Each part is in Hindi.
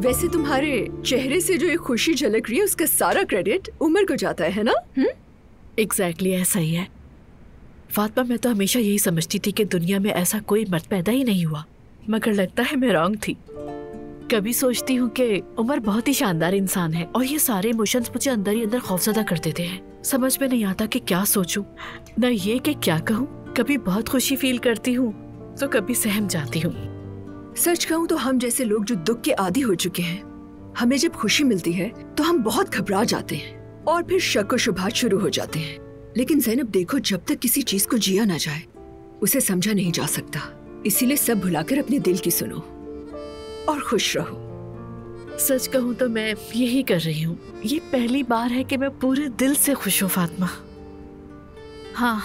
वैसे तुम्हारे चेहरे से जो ये खुशी झलक रही है उसका सारा क्रेडिट उमर को जाता है ना? एग्जैक्टली ऐसा ही है फातिमा। मैं तो हमेशा यही समझती थी कि दुनिया में ऐसा कोई मर्द पैदा ही नहीं हुआ, मगर लगता है मैं रॉन्ग थी। कभी सोचती हूँ कि उमर बहुत ही शानदार इंसान है और ये सारे इमोशंस मुझे अंदर ही अंदर खौफजदा कर देते हैं। समझ में नहीं आता कि क्या सोचूं, न ये कि क्या कहूँ। कभी बहुत खुशी फील करती हूँ तो कभी सहम जाती हूँ। सच कहूँ तो हम जैसे लोग जो दुख के आदी हो चुके हैं, हमें जब खुशी मिलती है तो हम बहुत घबरा जाते हैं और फिर शक व शुबहात शुरू हो जाते हैं। लेकिन ज़ैनब देखो, जब तक किसी चीज को जिया ना जाए उसे समझा नहीं जा सकता। इसीलिए सब भुलाकर अपने दिल की सुनो और खुश रहो। सच कहूँ तो मैं यही कर रही हूँ। ये पहली बार है कि मैं पूरे दिल से खुश हूँ फातिमा। हाँ,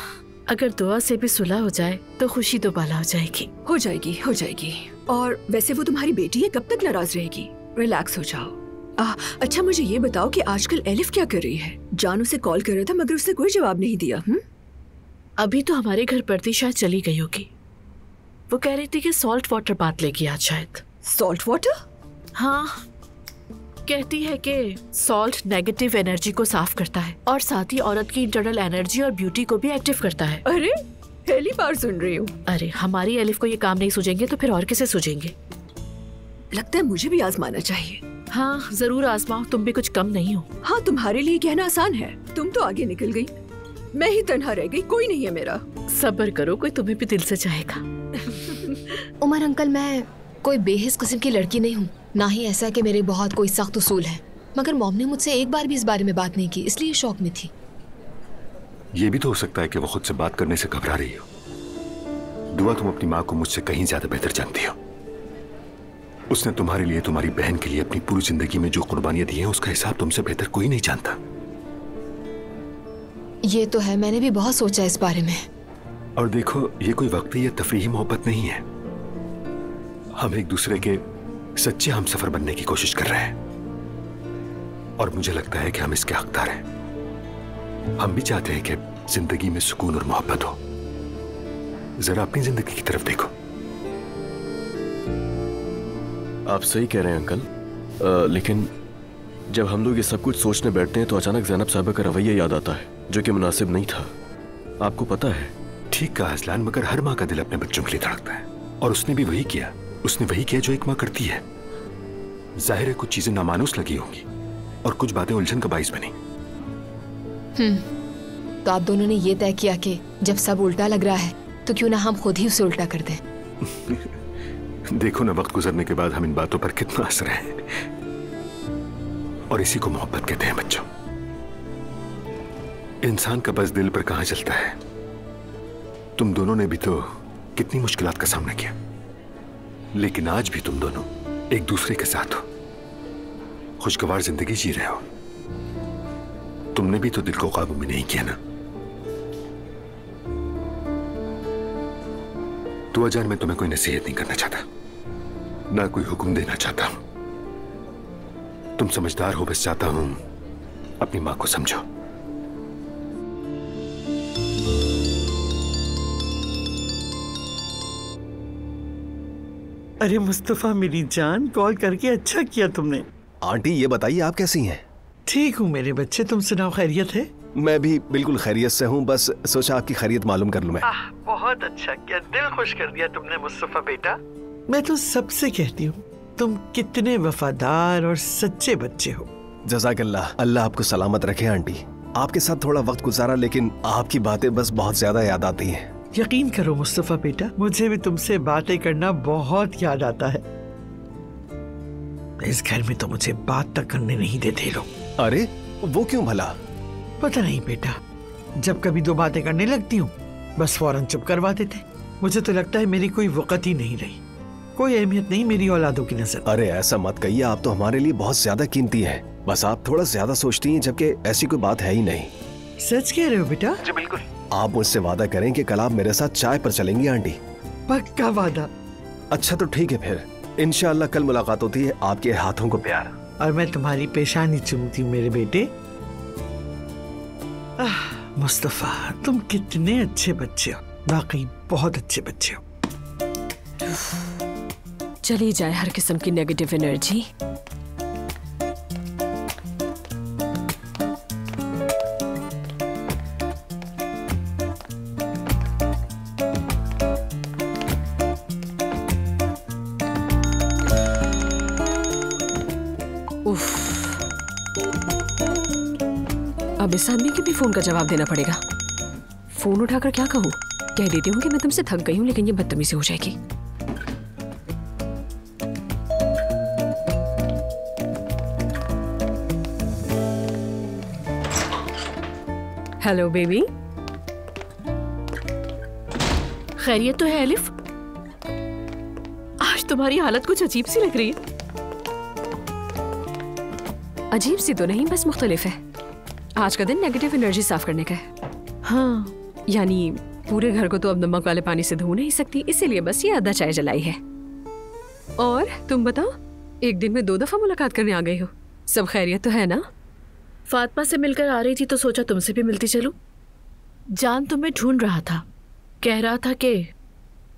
अगर दुआ से भी सुलह हो जाए तो खुशी दोबारा हो जाएगी। हो जाएगी, हो जाएगी। और वैसे वो तुम्हारी बेटी है, कब तक नाराज रहेगी? रिलैक्स हो जाओ। अच्छा मुझे ये बताओ कि आजकल एलिफ क्या कर रही है? जान उसे कॉल कर रहा था मगर उसने कोई जवाब नहीं दिया। अभी तो हमारे घर पर थी, शायद चली गई होगी। वो कह रही थी कि सॉल्ट वाटर बात लेगी आज शायद। Salt water? हाँ, कहती है कि सॉल्ट नेगेटिव एनर्जी को साफ करता है और साथ ही औरत की इंटरनल एनर्जी और ब्यूटी को भी एक्टिव करता है। अरे पहली बार सुन रही हूँ। अरे हमारी एलिफ को ये काम नहीं सूझेंगे तो फिर और किसे सूझेंगे? लगता है मुझे भी आजमाना चाहिए। हाँ जरूर आजमाओ, तुम भी कुछ कम नहीं हो। हाँ, तुम्हारे लिए कहना आसान है, तुम तो आगे निकल गई, मैं ही तन्हा रह गई, कोई नहीं है मेरा। सब्र करो, कोई तुम्हें भी दिल से चाहेगा। उमर अंकल, मैं कोई बेहिस किस्म की लड़की नहीं हूँ, ना ही ऐसा कि मेरे बहुत कोई सख्त उसूल है। मगर मॉम ने मुझसे एक बार भी इस बारे में बात नहीं की, इसलिए शौक में थी। ये भी तो हो सकता है कि वो खुद से बात करने से घबरा रही हो। दुआ, तुम अपनी माँ को मुझसे कहीं ज्यादा बेहतर जानती हो। उसने तुम्हारे लिए, तुम्हारी बहन के लिए अपनी पूरी जिंदगी में जो कुर्बानियां दी हैं उसका हिसाब तुमसे बेहतर कोई नहीं जानता। ये तो है, मैंने भी बहुत सोचा इस बारे में। और देखो, ये कोई वक्ती या तफरीही मोहब्बत नहीं है। हम एक दूसरे के सच्चे हमसफर बनने की कोशिश कर रहे हैं और मुझे लगता है कि हम इसके हकदार हैं। हम भी चाहते हैं कि जिंदगी में सुकून और मोहब्बत हो। जरा अपनी जिंदगी की तरफ देखो। आप सही कह रहे हैं अंकल, लेकिन जब हम लोग ये सब कुछ सोचने बैठते हैं तो अचानक ज़ैनब साहिबा का रवैया याद आता है, जो कि मुनासिब नहीं था। आपको पता है? ठीक कहा असलान, मगर हर माँ का दिल अपने बच्चों के लिए धड़कता है और उसने भी वही किया। उसने वही किया जो एक माँ करती है। जाहिर है कुछ चीजें नामानुस लगी होंगी और कुछ बातें उलझन का बाइस बनी। तो आप दोनों ने ये तय किया कि जब सब उल्टा लग रहा है तो क्यों ना हम खुद ही उसे उल्टा कर दें। देखो ना, वक्त गुजरने के बाद हम इन बातों पर कितना हंस रहे हैं और इसी को मोहब्बत कहते हैं बच्चों। इंसान का बस दिल पर कहां चलता है। तुम दोनों ने भी तो कितनी मुश्किलात का सामना किया, लेकिन आज भी तुम दोनों एक दूसरे के साथ हो, खुशगवार जिंदगी जी रहे हो। तुमने भी तो दिल को काबू में नहीं किया ना। तो अजान, मैं तुम्हें कोई नसीहत नहीं करना चाहता, ना कोई हुक्म देना चाहता हूं। तुम समझदार हो, बस चाहता हूं अपनी मां को समझो। अरे मुस्तफा मेरी जान, कॉल करके अच्छा किया तुमने। आंटी ये बताइए आप कैसी हैं? ठीक हूँ मेरे बच्चे, तुम सुनाओ, खैरियत है? मैं भी बिल्कुल खैरियत से हूँ, बस सोचा आपकी खैरियत मालूम कर लूं मैं। बहुत अच्छा किया, दिल खुश कर दिया तुमने मुस्तफा बेटा। मैं तो सबसे कहती हूँ तुम कितने वफादार और सच्चे बच्चे हो। जज़ाकल्लाह, अल्लाह आपको सलामत रखे आंटी। आपके साथ थोड़ा वक्त गुजारा, लेकिन आपकी बातें बस बहुत ज्यादा याद आती हैं। यकीन करो मुस्तफा बेटा, मुझे भी तुमसे बातें करना बहुत याद आता है। इस घर में तो मुझे बात तक करने नहीं देते लोग। अरे वो क्यों भला? पता नहीं बेटा, जब कभी दो बातें करने लगती हूँ बस फौरन चुप करवा देते। मुझे तो लगता है मेरी कोई वक़्त ही नहीं रही, कोई अहमियत नहीं मेरी औलादों की नजर। अरे ऐसा मत कहिए, आप तो हमारे लिए बहुत ज्यादा कीमती हैं। बस आप थोड़ा ज्यादा सोचती हैं, जबकि ऐसी कोई बात है ही नहीं। सच कह रहे हो बेटा? जी बिल्कुल। आप मुझसे वादा करें कि कल आप मेरे साथ चाय पर चलेंगी आंटी। पक्का वादा। अच्छा तो ठीक है, फिर इंशाअल्लाह कल मुलाकात होती है। आपके हाथों को प्यार। और मैं तुम्हारी पेशानी चूमती हूँ मेरे बेटे। मुस्तफा तुम कितने अच्छे बच्चे हो, वाकई बहुत अच्छे बच्चे हो। चली जाए हर किस्म की नेगेटिव एनर्जी, अब इस आदमी के भी फोन का जवाब देना पड़ेगा। फोन उठाकर क्या कहूँ? कह देती हूँ कि मैं तुमसे थक गई हूँ, लेकिन ये बदतमीजी हो जाएगी। Hello baby. खैरियत तो है एलिफ? आज तुम्हारी हालत कुछ अजीब सी लग रही है। अजीब सी तो नहीं, बस मुख्तलिफ है। आज का दिन नेगेटिव एनर्जी साफ करने का है। हाँ, यानी पूरे घर को तो अब नमक वाले पानी से धो नहीं सकती, इसीलिए बस ये आधा चाय जलाई है। और तुम बताओ, एक दिन में 2 दफा मुलाकात करने आ गई हो। सब खैरियत तो है ना? फातिमा से मिलकर आ रही थी तो सोचा तुमसे भी मिलती चलूं। जान तुम्हें ढूंढ रहा था, कह रहा था कि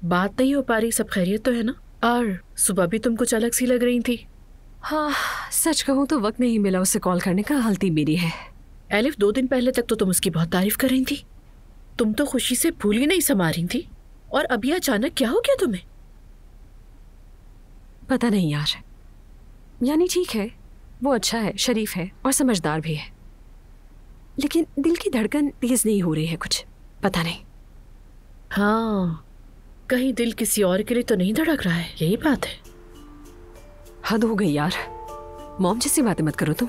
बात नहीं हो पा रही, सब खैरियत तो है ना? और सुबह भी तुम कुछ अलग सी लग रही थी। हाँ, सच कहूँ तो वक्त नहीं मिला उससे कॉल करने का, गलती मेरी है। एलिफ, 2 दिन पहले तक तो तुम उसकी बहुत तारीफ कर रही थी। तुम तो खुशी से फूल ही नहीं समा रही थी, और अभी अचानक क्या हो गया तुम्हें? पता नहीं यार, यानी ठीक है, वो अच्छा है, शरीफ है और समझदार भी है, लेकिन दिल की धड़कन तेज नहीं हो रही है, कुछ पता नहीं। हाँ, कहीं दिल किसी और के लिए तो नहीं धड़क रहा है, यही बात है। हद हो गई यार, मॉम जैसी बातें मत करो तुम।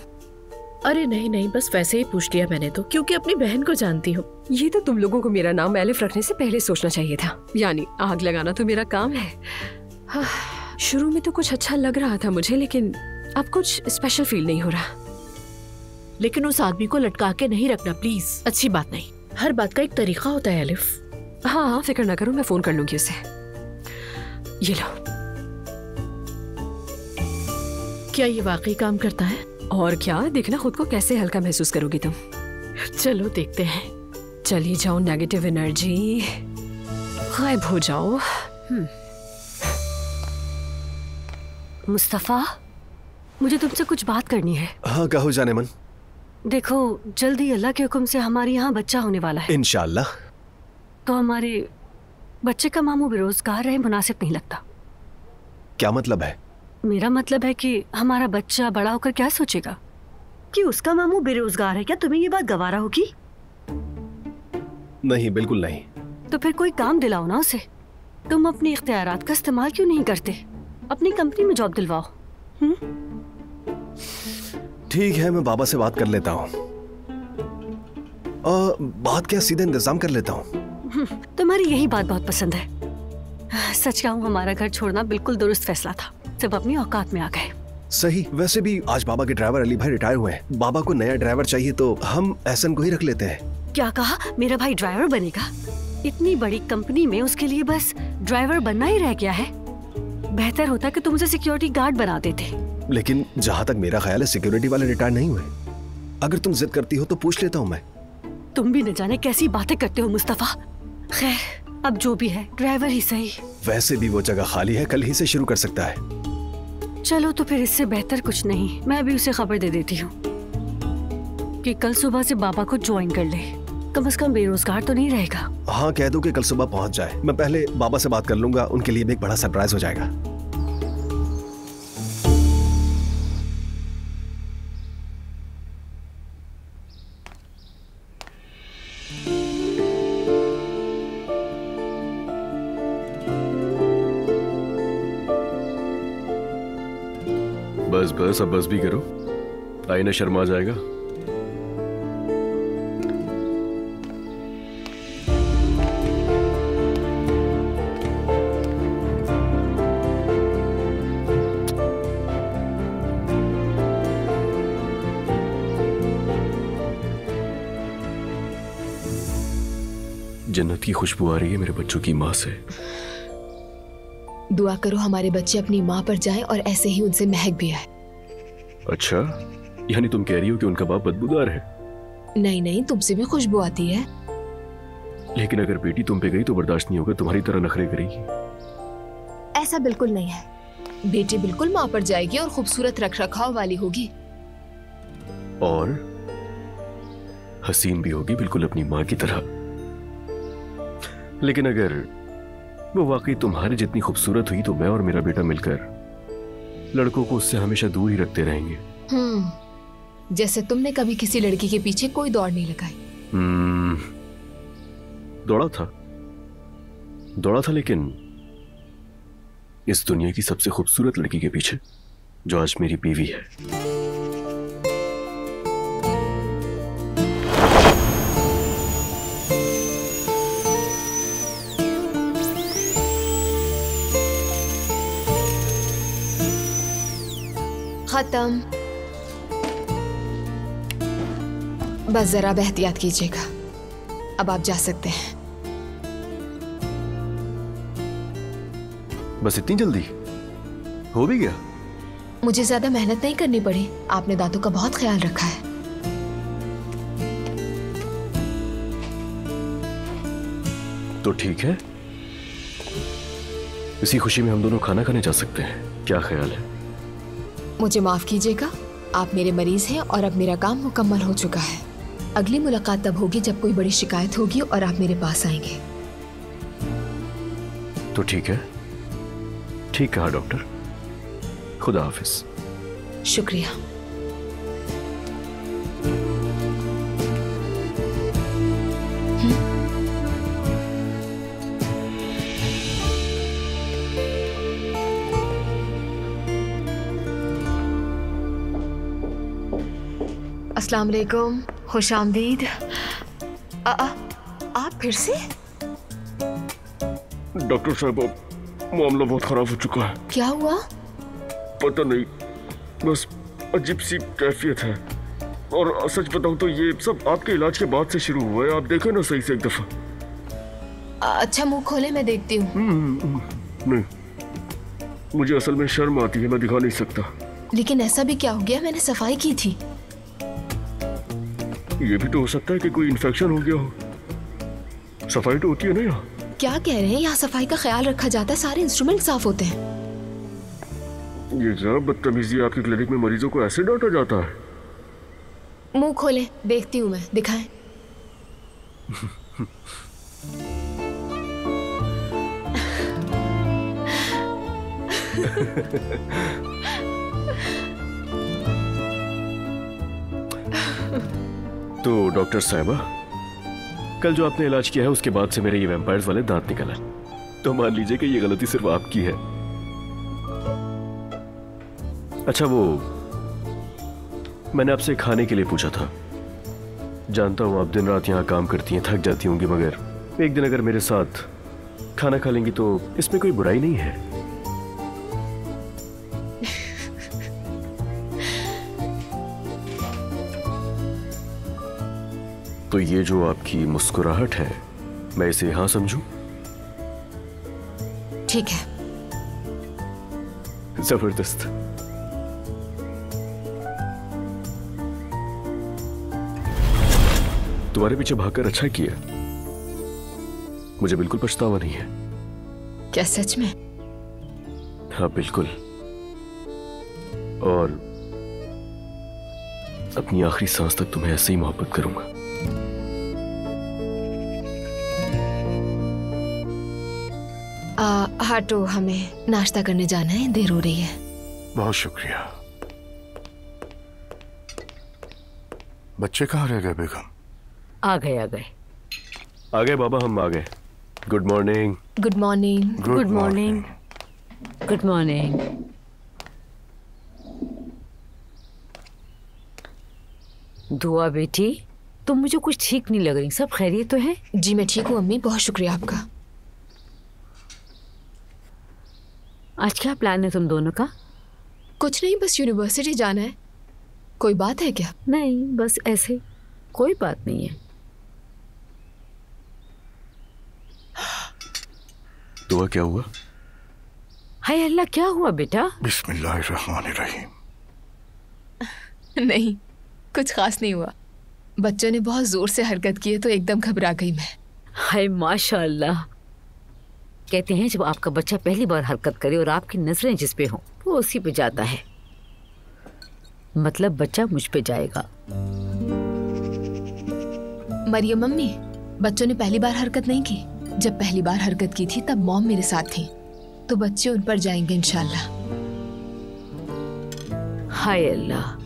अरे नहीं नहीं, बस वैसे ही पूछ लिया मैंने तो, क्योंकि अपनी बहन को जानती हूँ। ये तो तुम लोगों को मेरा नाम एलिफ रखने से पहले सोचना चाहिए था, यानी आग लगाना तो मेरा काम है। हाँ, शुरू में तो कुछ अच्छा लग रहा था मुझे, लेकिन अब कुछ स्पेशल फील नहीं हो रहा। लेकिन उस आदमी को लटका के नहीं रखना प्लीज, अच्छी बात नहीं। हर बात का एक तरीका होता है एलिफ। हाँ हाँ, फिक्र ना करो, मैं फोन कर लूंगी उसे। ये लो। क्या ये वाकई काम करता है? और क्या, देखना खुद को कैसे हल्का महसूस करोगी तुम। चलो देखते हैं। चली जाओ, नेगेटिव एनर्जी गायब हो जाओ। मुस्तफा, मुझे तुमसे कुछ बात करनी है। हाँ कहो जाने मन। देखो, जल्दी अल्लाह के हुक्म से हमारे यहाँ बच्चा होने वाला है। इंशाल्लाह। तो हमारे बच्चे का मामू बेरोजगार रहे मुनासिब नहीं लगता। क्या मतलब है? मेरा मतलब है कि हमारा बच्चा बड़ा होकर क्या सोचेगा कि उसका मामू बेरोजगार है। क्या तुम्हें ये बात गवारा होगी? नहीं, बिल्कुल नहीं। तो फिर कोई काम दिलाओ ना उसे। तुम अपने इख्तियारात का इस्तेमाल क्यों नहीं करते? अपनी कंपनी में जॉब दिलवाओ। ठीक है, मैं बाबा से बात कर लेता हूँ। बात क्या, सीधे इंतजाम कर लेता हूँ। तुम्हारी यही बात बहुत पसंद है। सच कहूँ, हमारा घर छोड़ना बिल्कुल दुरुस्त फैसला था, सब अपनी औकात में आ गए। सही। वैसे भी आज बाबा के ड्राइवर अली भाई रिटायर हुए हैं। बाबा को नया ड्राइवर चाहिए तो हम एहसन को ही रख लेते हैं। क्या कहा? मेरा भाई ड्राइवर बनेगा? इतनी बड़ी कंपनी में उसके लिए बस ड्राइवर बनना ही रह गया है। बेहतर होता कि तुम उसे सिक्योरिटी गार्ड बना देते। लेकिन जहाँ तक मेरा ख्याल है, सिक्योरिटी वाले रिटायर नहीं हुए। अगर तुम जिद करती हो तो पूछ लेता हूँ मैं। तुम भी न जाने कैसी बातें करते हो मुस्तफा। खैर, अब जो भी है, ड्राइवर ही सही। वैसे भी वो जगह खाली है, कल ही से शुरू कर सकता है। चलो तो फिर इससे बेहतर कुछ नहीं, मैं भी उसे खबर दे देती हूँ कि कल सुबह से बाबा को ज्वाइन कर ले। कम से कम बेरोजगार तो नहीं रहेगा। हाँ, कह दो कि कल सुबह पहुँच जाए। मैं पहले बाबा से बात कर लूंगा, उनके लिए भी एक बड़ा सरप्राइज हो जाएगा। बस बस, अब बस भी करो, आईना शर्मा जाएगा। जन्नत की खुशबू आ रही है मेरे बच्चों की माँ से। दुआ करो हमारे बच्चे अपनी माँ पर जाएं और ऐसे ही उनसे महक भी आए। अच्छा, यानी तुम कह रही हो कि उनका बाप बदबूदार है? नहीं नहीं, तुमसे भी खुशबू आती है। लेकिन अगर बेटी तुम पे गई तो बर्दाश्त नहीं होगा, तुम्हारी तरह नखरे करेगी। ऐसा बिल्कुल नहीं है, बेटी बिल्कुल माँ पर जाएगी और खूबसूरत रख रखाव वाली होगी। और हसीन भी होगी, बिल्कुल अपनी माँ की तरह। लेकिन अगर वो वाकई तुम्हारे जितनी खूबसूरत हुई तो मैं और मेरा बेटा मिलकर लड़कों को उससे हमेशा दूर ही रखते रहेंगे। जैसे तुमने कभी किसी लड़की के पीछे कोई दौड़ नहीं लगाई। दौड़ा था लेकिन इस दुनिया की सबसे खूबसूरत लड़की के पीछे, जो आज मेरी बीवी है। खत्म। बस जरा एहतियात कीजिएगा। अब आप जा सकते हैं। बस इतनी जल्दी हो भी गया? मुझे ज्यादा मेहनत नहीं करनी पड़ी। आपने दांतों का बहुत ख्याल रखा है। तो ठीक है, इसी खुशी में हम दोनों खाना खाने जा सकते हैं। क्या ख्याल है? मुझे माफ कीजिएगा, आप मेरे मरीज हैं और अब मेरा काम मुकम्मल हो चुका है। अगली मुलाकात तब होगी जब कोई बड़ी शिकायत होगी और आप मेरे पास आएंगे। तो ठीक है, ठीक कहा डॉक्टर। खुदा हाफिज। शुक्रिया। अस्सलाम वालेकुम, खुश आमदीद। आप फिर से? डॉक्टर साहब, मामला बहुत खराब हो चुका है। क्या हुआ? पता नहीं, बस अजीब सी कैफियत है। और सच बताऊं तो ये सब आपके इलाज के बाद से शुरू हुआ है। आप देखें ना सही से एक दफा। अच्छा, मुंह खोले, मैं देखती हूँ। नहीं, मुझे असल में शर्म आती है, मैं दिखा नहीं सकता। लेकिन ऐसा भी क्या हो गया? मैंने सफाई की थी। ये भी तो हो सकता है कि कोई इन्फेक्शन हो गया हो। सफाई तो होती है ना यहाँ। क्या कह रहे हैं? यहाँ सफाई का ख्याल रखा जाता है, सारे इंस्ट्रूमेंट साफ होते हैं। ये जरा बदतमीजी, आपकी क्लिनिक में मरीजों को ऐसे डांटा जाता है? मुंह खोले, देखती हूँ मैं, दिखाएं। तो डॉक्टर साहिबा, कल जो आपने इलाज किया है उसके बाद से मेरे ये वैम्पायर्स वाले दांत निकल आए। तो मान लीजिए कि ये गलती सिर्फ आपकी है। अच्छा, वो मैंने आपसे खाने के लिए पूछा था। जानता हूं आप दिन रात यहाँ काम करती हैं, थक जाती होंगी, मगर एक दिन अगर मेरे साथ खाना खा लेंगी तो इसमें कोई बुराई नहीं है। तो ये जो आपकी मुस्कुराहट है, मैं इसे हाँ समझूं? ठीक है। जबरदस्त। तुम्हारे पीछे भागकर अच्छा किया। मुझे बिल्कुल पछतावा नहीं है। क्या सच में? हाँ बिल्कुल। और अपनी आखिरी सांस तक तुम्हें ऐसे ही मोहब्बत करूंगा। हाटो, हमें नाश्ता करने जाना है, देर हो रही है। बहुत शुक्रिया। बच्चे कहाँ रह गए बेगम? आ गए आ गए आ गए बाबा, हम आ गए। Good morning. Good morning. Good morning. Good morning. दुआ बेटी, तुम मुझे कुछ ठीक नहीं लग रही। सब खैरियत तो है? जी मैं ठीक हूँ अम्मी, बहुत शुक्रिया आपका। आज क्या प्लान है तुम दोनों का? कुछ नहीं, बस यूनिवर्सिटी जाना है। कोई बात है क्या? नहीं, बस ऐसे, कोई बात नहीं है। दुआ क्या हुआ? हाय अल्लाह, क्या हुआ बेटा? बिस्मिल्लाहिर्रहमानिर्रहीम। नहीं, कुछ खास नहीं हुआ। बच्चों ने बहुत जोर से हरकत की है तो एकदम घबरा गई मैं। हाय माशाअल्लाह। कहते हैं जब आपका बच्चा पहली बार हरकत करे और आपकी नजरें जिस पे हों वो उसी पे जाता है। मतलब बच्चा मुझ पे जाएगा। मरियम मम्मी, बच्चों ने पहली बार हरकत नहीं की। जब पहली बार हरकत की थी तब मॉम मेरे साथ थी, तो बच्चे उन पर जाएंगे इंशाल्लाह। हाय अल्लाह।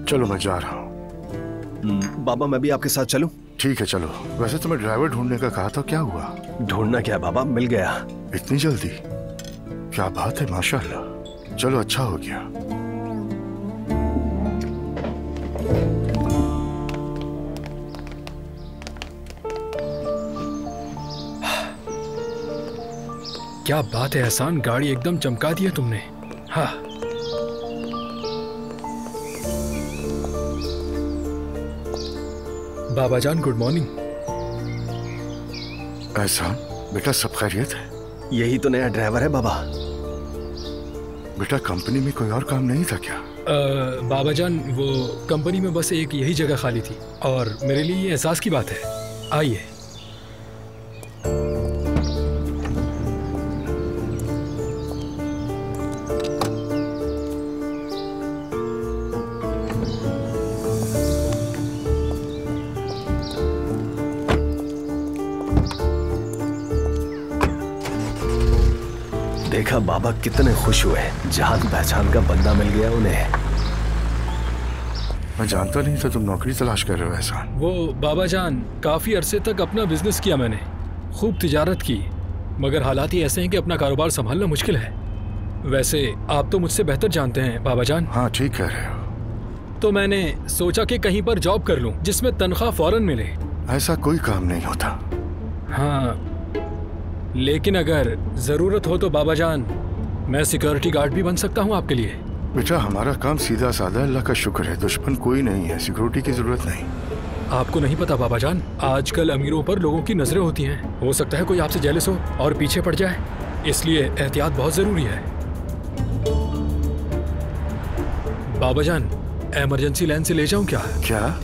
चलो मैं जा रहा हूँ। बाबा मैं भी आपके साथ चलूं? ठीक है चलो। वैसे तुम्हें ड्राइवर ढूंढने का कहा था, क्या हुआ? ढूंढना क्या बाबा, मिल गया। इतनी जल्दी? क्या बात है, माशाल्लाह। चलो अच्छा हो गया। क्या बात है एहसान, गाड़ी एकदम चमका दी है तुमने। हाँ बाबा जान, गुड मॉर्निंग। एहसान बेटा, सब खैरियत है? यही तो नया ड्राइवर है बाबा। बेटा कंपनी में कोई और काम नहीं था क्या? बाबा जान, वो कंपनी में बस एक यही जगह खाली थी और मेरे लिए ये एहसास की बात है। आइए। देखा बाबा कितने खुश हुए, जान पहचान का बंदा मिल गया उन्हें। मैं जानता नहीं था तुम नौकरी तलाश कर रहे हो एहसान। वो बाबा जान, काफी अरसे तक अपना बिजनेस किया मैंने, खूब तिजारत की, मगर हालात ही ऐसे हैं कि अपना कारोबार संभालना मुश्किल है। वैसे आप तो मुझसे बेहतर जानते हैं बाबा जान। हाँ ठीक कह रहे हो। तो मैंने सोचा कि कहीं पर जॉब कर लूं जिसमें तनख्वाह फौरन मिले। ऐसा कोई काम नहीं होता। हाँ लेकिन अगर जरूरत हो तो बाबा जान, मैं सिक्योरिटी गार्ड भी बन सकता हूँ आपके लिए। बेटा हमारा काम सीधा साधा, अल्लाह का शुक्र है, दुश्मन कोई नहीं है, सिक्योरिटी की जरूरत नहीं। आपको नहीं पता बाबा जान, आजकल अमीरों पर लोगों की नजरें होती हैं। हो सकता है कोई आपसे जेलस हो और पीछे पड़ जाए, इसलिए एहतियात बहुत जरूरी है। बाबा जान, इमरजेंसी लाइन से ले जाऊं क्या? क्या?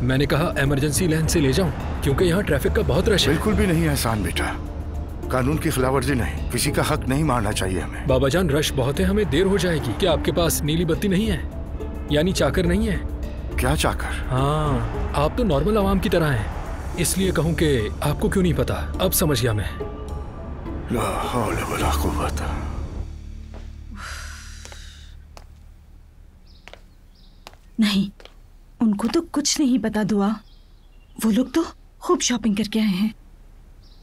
मैंने कहा इमरजेंसी लाइन से ले जाऊं, क्योंकि यहाँ ट्रैफिक का बहुत रश है। बिल्कुल भी नहीं एहसान बेटा, कानून की खिलाफवर्जी नहीं, किसी का हक नहीं मारना चाहिए हमें। बाबा जान रश बहुत है, हमें देर हो जाएगी। क्या आपके पास नीली बत्ती नहीं है, यानी चाकर नहीं है? क्या चाकर? हाँ आप तो नॉर्मल आवाम की तरह हैं, इसलिए कहूँ कि आपको क्यों नहीं पता। अब समझ गया मैं। ला हौला वला कुव्वत। नहीं, उनको तो कुछ नहीं पता दुआ। वो लोग तो खूब शॉपिंग करके आए हैं।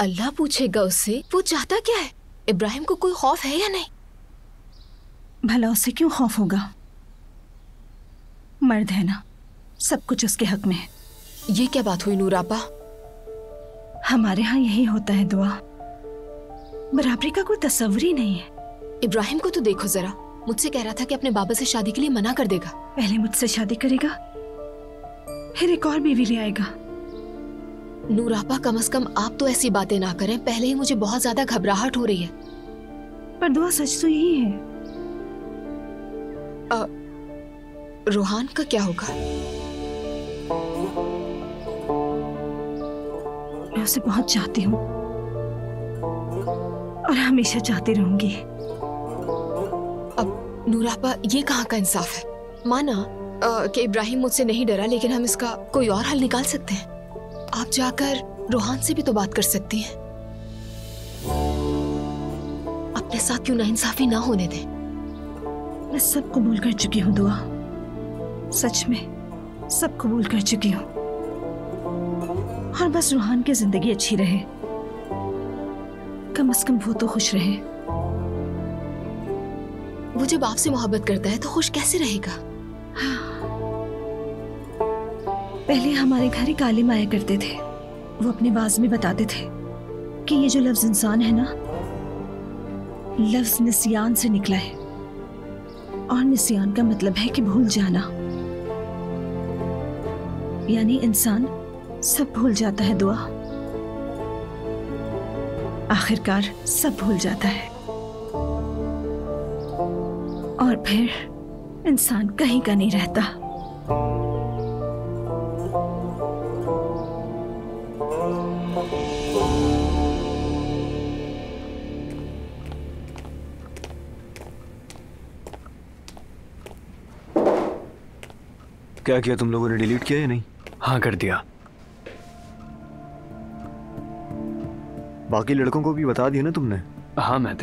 अल्लाह पूछेगा उससे वो चाहता क्या है। इब्राहिम को कोई खौफ है या नहीं? भला उससे क्यों खौफ होगा, मर्द है ना, सब कुछ उसके हक में है। ये क्या बात हुई नूर आपा? हमारे यहाँ यही होता है दुआ, बराबरी का कोई तस्वर ही नहीं है। इब्राहिम को तो देखो जरा, मुझसे कह रहा था कि अपने बाबा से शादी के लिए मना कर देगा। पहले मुझसे शादी करेगा, फिर एक और बीवी ले आएगा। नूर आपा कम से कम आप तो ऐसी बातें ना करें, पहले ही मुझे बहुत ज्यादा घबराहट हो रही है। पर दुआ सच तो यही है। रोहान का क्या होगा? मैं उसे बहुत चाहती हूँ और हमेशा चाहती रहूंगी। अब नूर आपा ये कहाँ का इंसाफ है? माना कि इब्राहिम मुझसे नहीं डरा, लेकिन हम इसका कोई और हल निकाल सकते हैं। आप जाकर रोहान से भी तो बात कर सकती हैं। अपने साथ क्यों नाइंसाफी ना होने दें। मैं सब कबूल कर चुकी हूँ दुआ, सच में सब कबूल कर चुकी हूँ। और बस रोहान की जिंदगी अच्छी रहे, कम से कम वो तो खुश रहे। वो जब आपसे मोहब्बत करता है तो खुश कैसे रहेगा? पहले हमारे घर एक आलिम आया करते थे, वो अपनी आवाज में बताते थे कि ये जो लफ्ज इंसान है ना, लफ्ज निस्यान से निकला है, और निस्यान का मतलब है कि भूल जाना। यानी इंसान सब भूल जाता है दुआ, आखिरकार सब भूल जाता है और फिर इंसान कहीं का नहीं रहता। क्या किया तुम लोगों ने, डिलीट किया या नहीं? हाँ कर दिया। बाकी लड़कों को भी बता दिया ना तुमने? हाँ मैं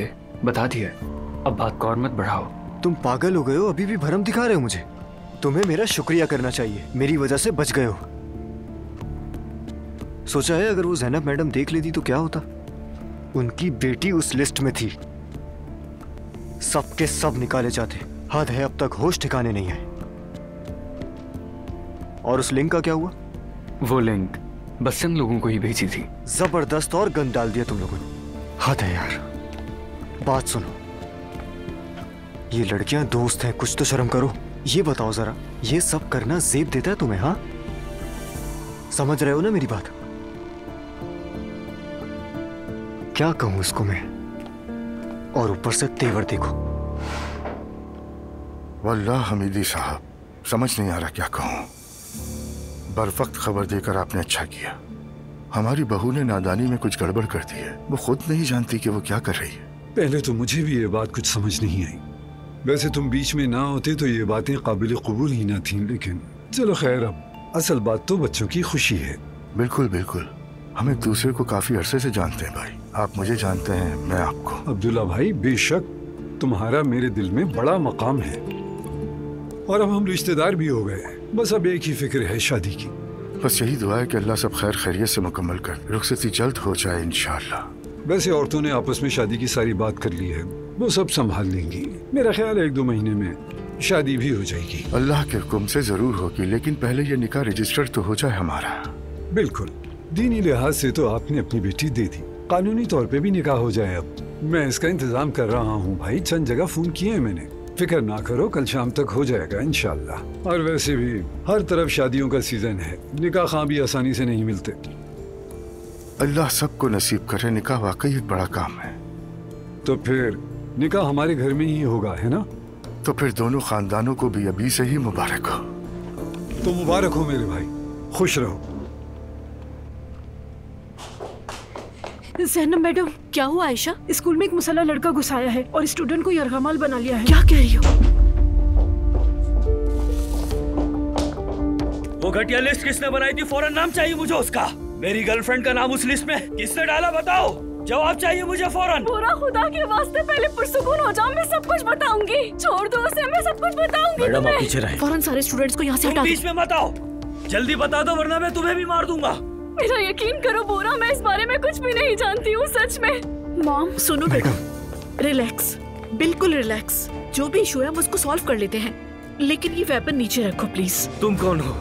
बता दिया, अब बात को और मत बढ़ाओ। तुम पागल हो गए हो, अभी भी भरम दिखा रहे हो मुझे। तुम्हें मेरा शुक्रिया करना चाहिए, मेरी वजह से बच गए हो। सोचा है अगर वो ज़ैनब मैडम देख लेती तो क्या होता। उनकी बेटी उस लिस्ट में थी, सब के सब निकाले जाते। हद है, अब तक होश ठिकाने नहीं आए। और उस लिंक का क्या हुआ? वो लिंक बस चंद लोगों को ही भेजी थी। जबरदस्त और गंद डाल दिया तुम लोगों ने। हद है यार। बात सुनो, ये लड़कियां दोस्त हैं, कुछ तो शर्म करो। ये बताओ जरा, ये सब करना जेब देता है तुम्हें? हाँ, समझ रहे हो ना मेरी बात? क्या कहूं इसको मैं? और ऊपर से तेवर देखो। वल्लाह हमीदी साहब, समझ नहीं आ रहा क्या कहूं। बरवक्त खबर देकर आपने अच्छा किया। हमारी बहू ने नादानी में कुछ गड़बड़ कर दी है। वो खुद नहीं जानती कि वो क्या कर रही है। पहले तो मुझे भी ये बात कुछ समझ नहीं आई। वैसे तुम बीच में ना होते तो ये बातें काबिल कबूल ही ना थीं, लेकिन चलो खैर, अब असल बात तो बच्चों की खुशी है। बिल्कुल बिल्कुल, हम एक दूसरे को काफी अरसे से जानते हैं भाई। आप मुझे जानते हैं, मैं आपको। अब्दुल्ला भाई, बेशक तुम्हारा मेरे दिल में बड़ा मकाम है और अब हम रिश्तेदार भी हो गए। बस अब एक ही फिक्र है, शादी की। बस यही दुआ है कि अल्लाह सब खैर खैरियत से मुकम्मल कर, रुखसती जल्द हो जाए इंशाअल्लाह। वैसे औरतों ने आपस में शादी की सारी बात कर ली है, वो सब संभाल लेंगी। मेरा ख्याल है 1-2 महीने में शादी भी हो जाएगी। अल्लाह के हुक्म से जरूर होगी, लेकिन पहले ये निकाह रजिस्टर्ड तो हो जाए हमारा। बिल्कुल, दीनी लिहाज से तो आपने अपनी बेटी दे दी, कानूनी तौर पे भी निकाह हो जाए। अब मैं इसका इंतजाम कर रहा हूँ भाई, चंद जगह फोन किए हैं मैंने। फिक्र ना करो, कल शाम तक हो जाएगा इंशाल्लाह। और वैसे भी हर तरफ शादियों का सीजन है, निकाह खां भी आसानी से नहीं मिलते। अल्लाह सबको नसीब करे। निकाह वाकई एक बड़ा काम है। तो फिर निकाह हमारे घर में ही होगा, है ना? तो फिर दोनों खानदानों को भी अभी से ही मुबारक हो। तो मुबारक हो मेरे भाई, खुश रहो। ज़ैनब मैडम, क्या हुआ आयशा? स्कूल में एक मुसल्ला लड़का घुसाया है और स्टूडेंट को यरगमाल बना लिया है। क्या कह रही हो? वो घटिया लिस्ट किसने बनाई थी? फौरन नाम चाहिए मुझे उसका। मेरी गर्लफ्रेंड का नाम उस लिस्ट में किसने डाला? बताओ, जवाब चाहिए मुझे फौरन। पूरा खुदा के वास्ते पहले पुरसुकून हो जाओ, मैं सब कुछ बताऊंगी। छोड़ दो उसे, मैं सब कुछ बताऊंगी। मैडम आप पीछे रहे। फौरन सारे स्टूडेंट्स को यहाँ से हटा दो। बीच में मत आओ, जल्दी बता दो वरना मैं तुम्हें भी मार दूंगा। मेरा यकीन करो बोरा, मैं इस बारे में कुछ भी नहीं जानती हूँ, सच में। मॉम सुनो बेटा, रिलैक्स, बिल्कुल रिलैक्स। जो भी इशू है हम उसको सॉल्व कर लेते हैं, लेकिन ये वेपन नीचे रखो प्लीज। तुम कौन हो?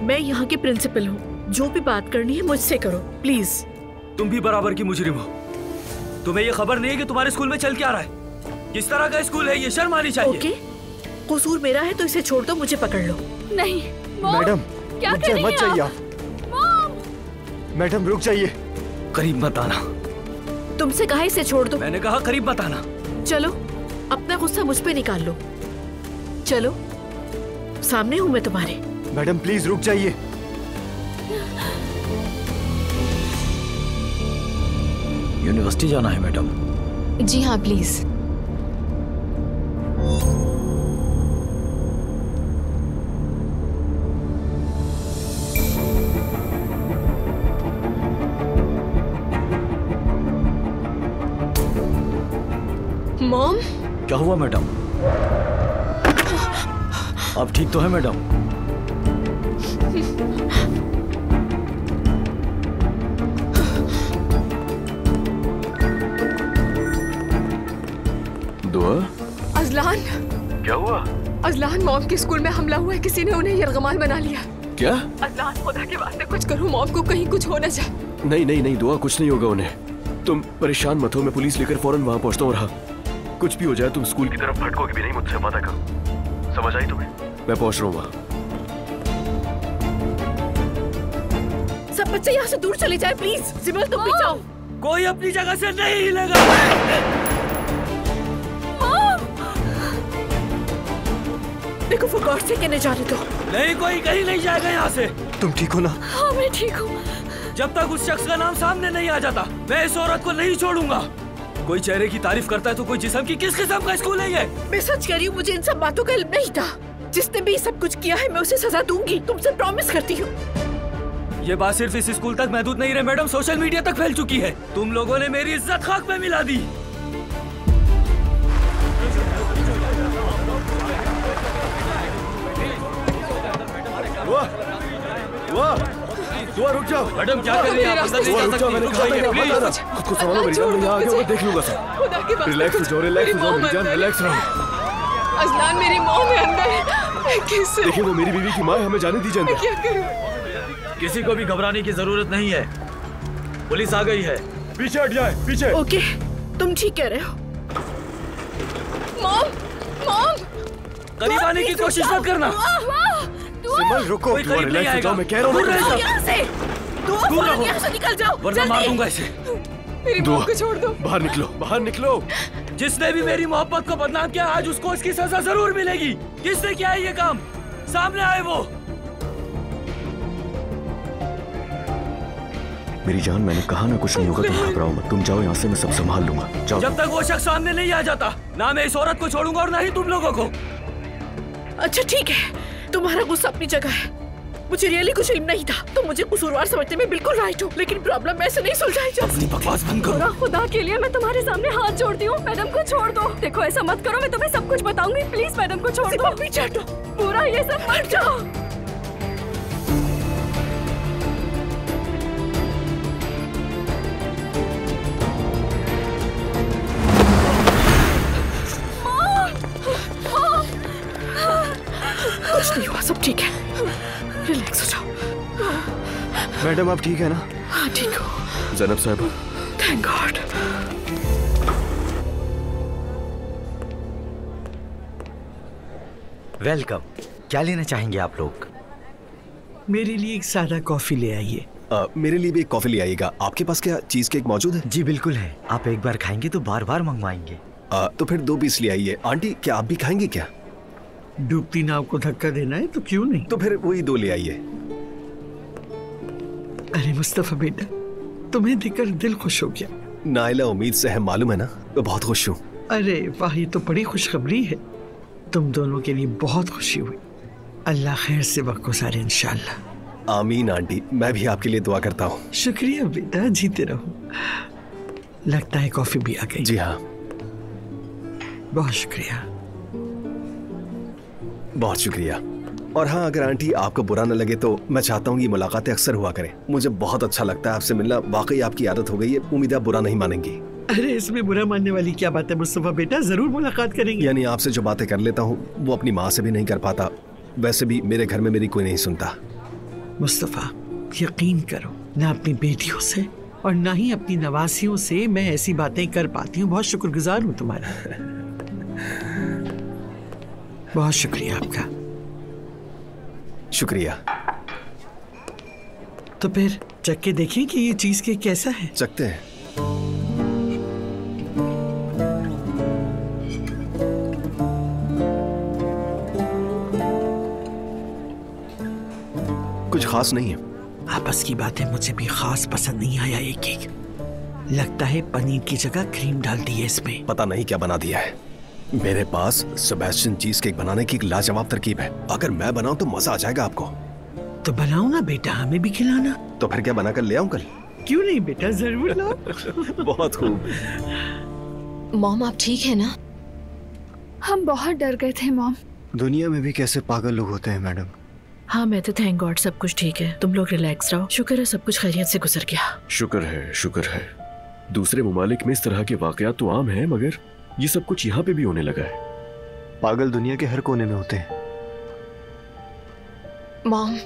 मैं यहाँ के प्रिंसिपल हूँ। जो भी बात करनी है मुझसे करो प्लीज। तुम भी बराबर की मुजरिम हो। तुम्हें ये खबर नहीं है कि तुम्हारे स्कूल में चल क्या रहा है? किस तरह का स्कूल है ये? शर्म आनी चाहिए। ओके, कसूर मेरा है तो इसे छोड़ दो, मुझे पकड़ लो। नहीं मैडम, क्या कर रही मत जाइए आप। मैडम रुक जाइए। करीब मत आना। तुमसे कहा इसे छोड़ दो। मैंने कहा करीब मत आना। चलो अपना गुस्सा मुझ पे निकाल लो। चलो, सामने हूँ मैं तुम्हारे। मैडम प्लीज रुक जाइए। यूनिवर्सिटी जाना है मैडम? जी हाँ प्लीज। मॉम, क्या हुआ मैडम? आप ठीक तो है मैडम? दुआ? अजलान, क्या हुआ? अजलान, मॉम के स्कूल में हमला हुआ है, किसी ने उन्हें यरगमाल बना लिया। क्या? अजलान खुदा के वास्ते कुछ करो, मॉम को कहीं कुछ हो न जाए। नहीं नहीं नहीं दुआ, कुछ नहीं होगा उन्हें। तुम परेशान मत हो, मैं पुलिस लेकर फौरन वहां पहुंचता हूँ। और कुछ भी हो जाए तुम स्कूल की तरफ भटकोगे भी नहीं, मुझसे वादा करो। समझ आई तुम्हें? मैं पहुंच रहा हूँ वहां। सब बच्चे यहाँ से दूर चले जाए प्लीज। सिमल तुम भी जाओ। कोई अपनी जगह से नहीं हिलेगा। देखो वो गौर से कहने जाने दो। नहीं, कोई कहीं नहीं जाएगा यहाँ से। तुम ठीक हो ना? हाँ मैं ठीक हूँ। जब तक उस शख्स का नाम सामने नहीं आ जाता मैं इस औरत को नहीं छोड़ूंगा। कोई चेहरे की तारीफ करता है तो कोई जिस्म की। किस किस्म का स्कूल है ये? मैं सच कह रही हूँ, मुझे इन सब बातों का इल्म नहीं था। जिसने भी सब कुछ किया है मैं उसे सजा दूंगी, तुमसे प्रॉमिस करती हूँ। ये बात सिर्फ इस स्कूल तक महदूद नहीं रहे मैडम, सोशल मीडिया तक फैल चुकी है। तुम लोगों ने मेरी इज्जत खाक पे मिला दी। मैडम क्या कर रही हैं आप? अंदर नहीं जा सकती। मैंने कहा था यहाँ मत आना। खुद को संभालो मेरी जान, मैं यहाँ आके मैं देख लूंगा सब। रिलैक्स हो जाओ मेरी जान, रिलैक्स रहो। अजलान मेरी मॉम है अंदर। कैसे? देखिए वो मेरी बीवी की माँ है, हमें जाने दीजिए अंदर। क्या करूं? किसी को भी घबराने की जरूरत नहीं है, पुलिस आ गई है। पीछे हट जाए, पीछे। ओके, तुम ठीक कह रहे हो। मॉम करीब आने की कोशिश मत करना। सिमल रुको, कोई करीब नहीं आएगा। मैं कह रहा हूँ दूर रहो, यहाँ से निकल जाओ, वरना मार दूंगा इसे। मेरी मॉम को छोड़ दो। बाहर निकलो, बाहर निकलो। जिसने भी मेरी मोहब्बत को बदनाम किया आज उसको इसकी सजा जरूर मिलेगी। किसने किया है ये काम? सामने आए वो। मेरी जान, मैंने कहा ना कुछ नहीं होगा, तुम घबराओ मत। तुम जाओ यहाँ से, मैं सब संभाल लूंगा। जाओ। जब तक वो शख्स सामने नहीं आ जाता ना मैं इस औरत को छोड़ूंगा और ना ही तुम लोगों को। अच्छा ठीक है, तुम्हारा गुस्सा अपनी जगह है। मुझे रियली कुछ इल्म नहीं था, तो मुझे कसूरवार समझने में बिल्कुल राइट हो, लेकिन प्रॉब्लम ऐसे नहीं सुलझाई जा सकती। बकवास बंद करो। खुदा के लिए मैं तुम्हारे सामने हाथ जोड़ती हूँ, मैडम को छोड़ दो। देखो ऐसा मत करो, मैं तुम्हें सब कुछ बताऊंगी। प्लीज मैडम को छोड़ दो। पीछे हटो। पूरा ये सब हट जाओ। कुछ नहीं हुआ, सब ठीक है। रिलैक्स हो जाओ। मैडम आप ठीक है ना? हाँ ठीक हो। ज़ैनब साहब, थैंक गॉड। वेलकम। क्या लेना चाहेंगे आप लोग? मेरे लिए एक सादा कॉफी ले आइए। मेरे लिए भी एक कॉफी ले आइएगा। आपके पास क्या चीज केक मौजूद है? जी बिल्कुल है, आप एक बार खाएंगे तो बार बार मंगवाएंगे। तो फिर 2 पीस ले आइए। आंटी क्या आप भी खाएंगे क्या? डूबती नाव को धक्का देना है तो क्यों नहीं। तो फिर वही 2 ले आइए। अरे मुस्तफा बेटा, तुम्हें देखकर दिल खुश हो गया। नाइला उम्मीद से है, मालूम है ना, तो बहुत खुश हूँ। अरे वाह, ये तो बड़ी खुशखबरी है। तुम दोनों के लिए बहुत खुशी हुई। अल्लाह खैर से वक्त गुजारे इंशाल्लाह। आमीन आंटी, मैं भी आपके लिए दुआ करता हूँ। शुक्रिया बेटा, जीते रहो। लगता है कॉफी भी आ गई। जी हाँ, बहुत शुक्रिया। बहुत शुक्रिया। और हाँ, अगर आंटी आपको बुरा न लगे तो मैं चाहता हूँ ये मुलाकातें अक्सर हुआ करें। मुझे बहुत अच्छा लगता है आपसे मिलना। वाकई आपकी आदत हो गई है। उम्मीद है आप बुरा नहीं मानेंगी। अरे इसमें बुरा मानने वाली क्या बात है मुस्तफा बेटा, जरूर मुलाकात करेंगे। यानी आपसे जो बातें कर लेता हूँ वो अपनी माँ से भी नहीं कर पाता। वैसे भी मेरे घर में मेरी कोई नहीं सुनता। मुस्तफा यकीन करो, ना अपनी बेटियों से और ना ही अपनी नवासियों से मैं ऐसी बातें कर पाती हूँ। बहुत शुक्रगुजार हूँ तुम्हारा। बहुत शुक्रिया आपका। शुक्रिया। तो फिर चख के देखें कि ये चीज केक कैसा है। चखते हैं। कुछ खास नहीं है। आपस की बातें, मुझे भी खास पसंद नहीं आया ये केक। लगता है पनीर की जगह क्रीम डाल दी है इसमें। पता नहीं क्या बना दिया है। मेरे पास सेबेस्टियन चीज केक बनाने की एक लाजवाब तरकीब है। अगर मैं बनाऊं तो मजा आ जाएगा आपको। तो बनाओ ना बेटा, हमें भी खिलाना। तो फिर क्या बनाकर ले आऊं कल? क्यों नहीं बेटा, जरूर लाओ। बहुत खूब। मॉम आप ठीक है ना? हम बहुत डर गए थे मॉम। दुनिया में भी कैसे पागल लोग होते हैं मैडम। हाँ मैं तो थैंक गॉड सब कुछ ठीक है। तुम लोग रिलैक्स रहो। शुक्र है सब कुछ खैरियत से गुजर गया। शुक्र है, शुक्र है। दूसरे ममालिक में इस तरह के वाकयात तो आम हैं, मगर ये सब कुछ यहाँ पे भी होने लगा है। पागल दुनिया के हर कोने में होते हैं। मॉम,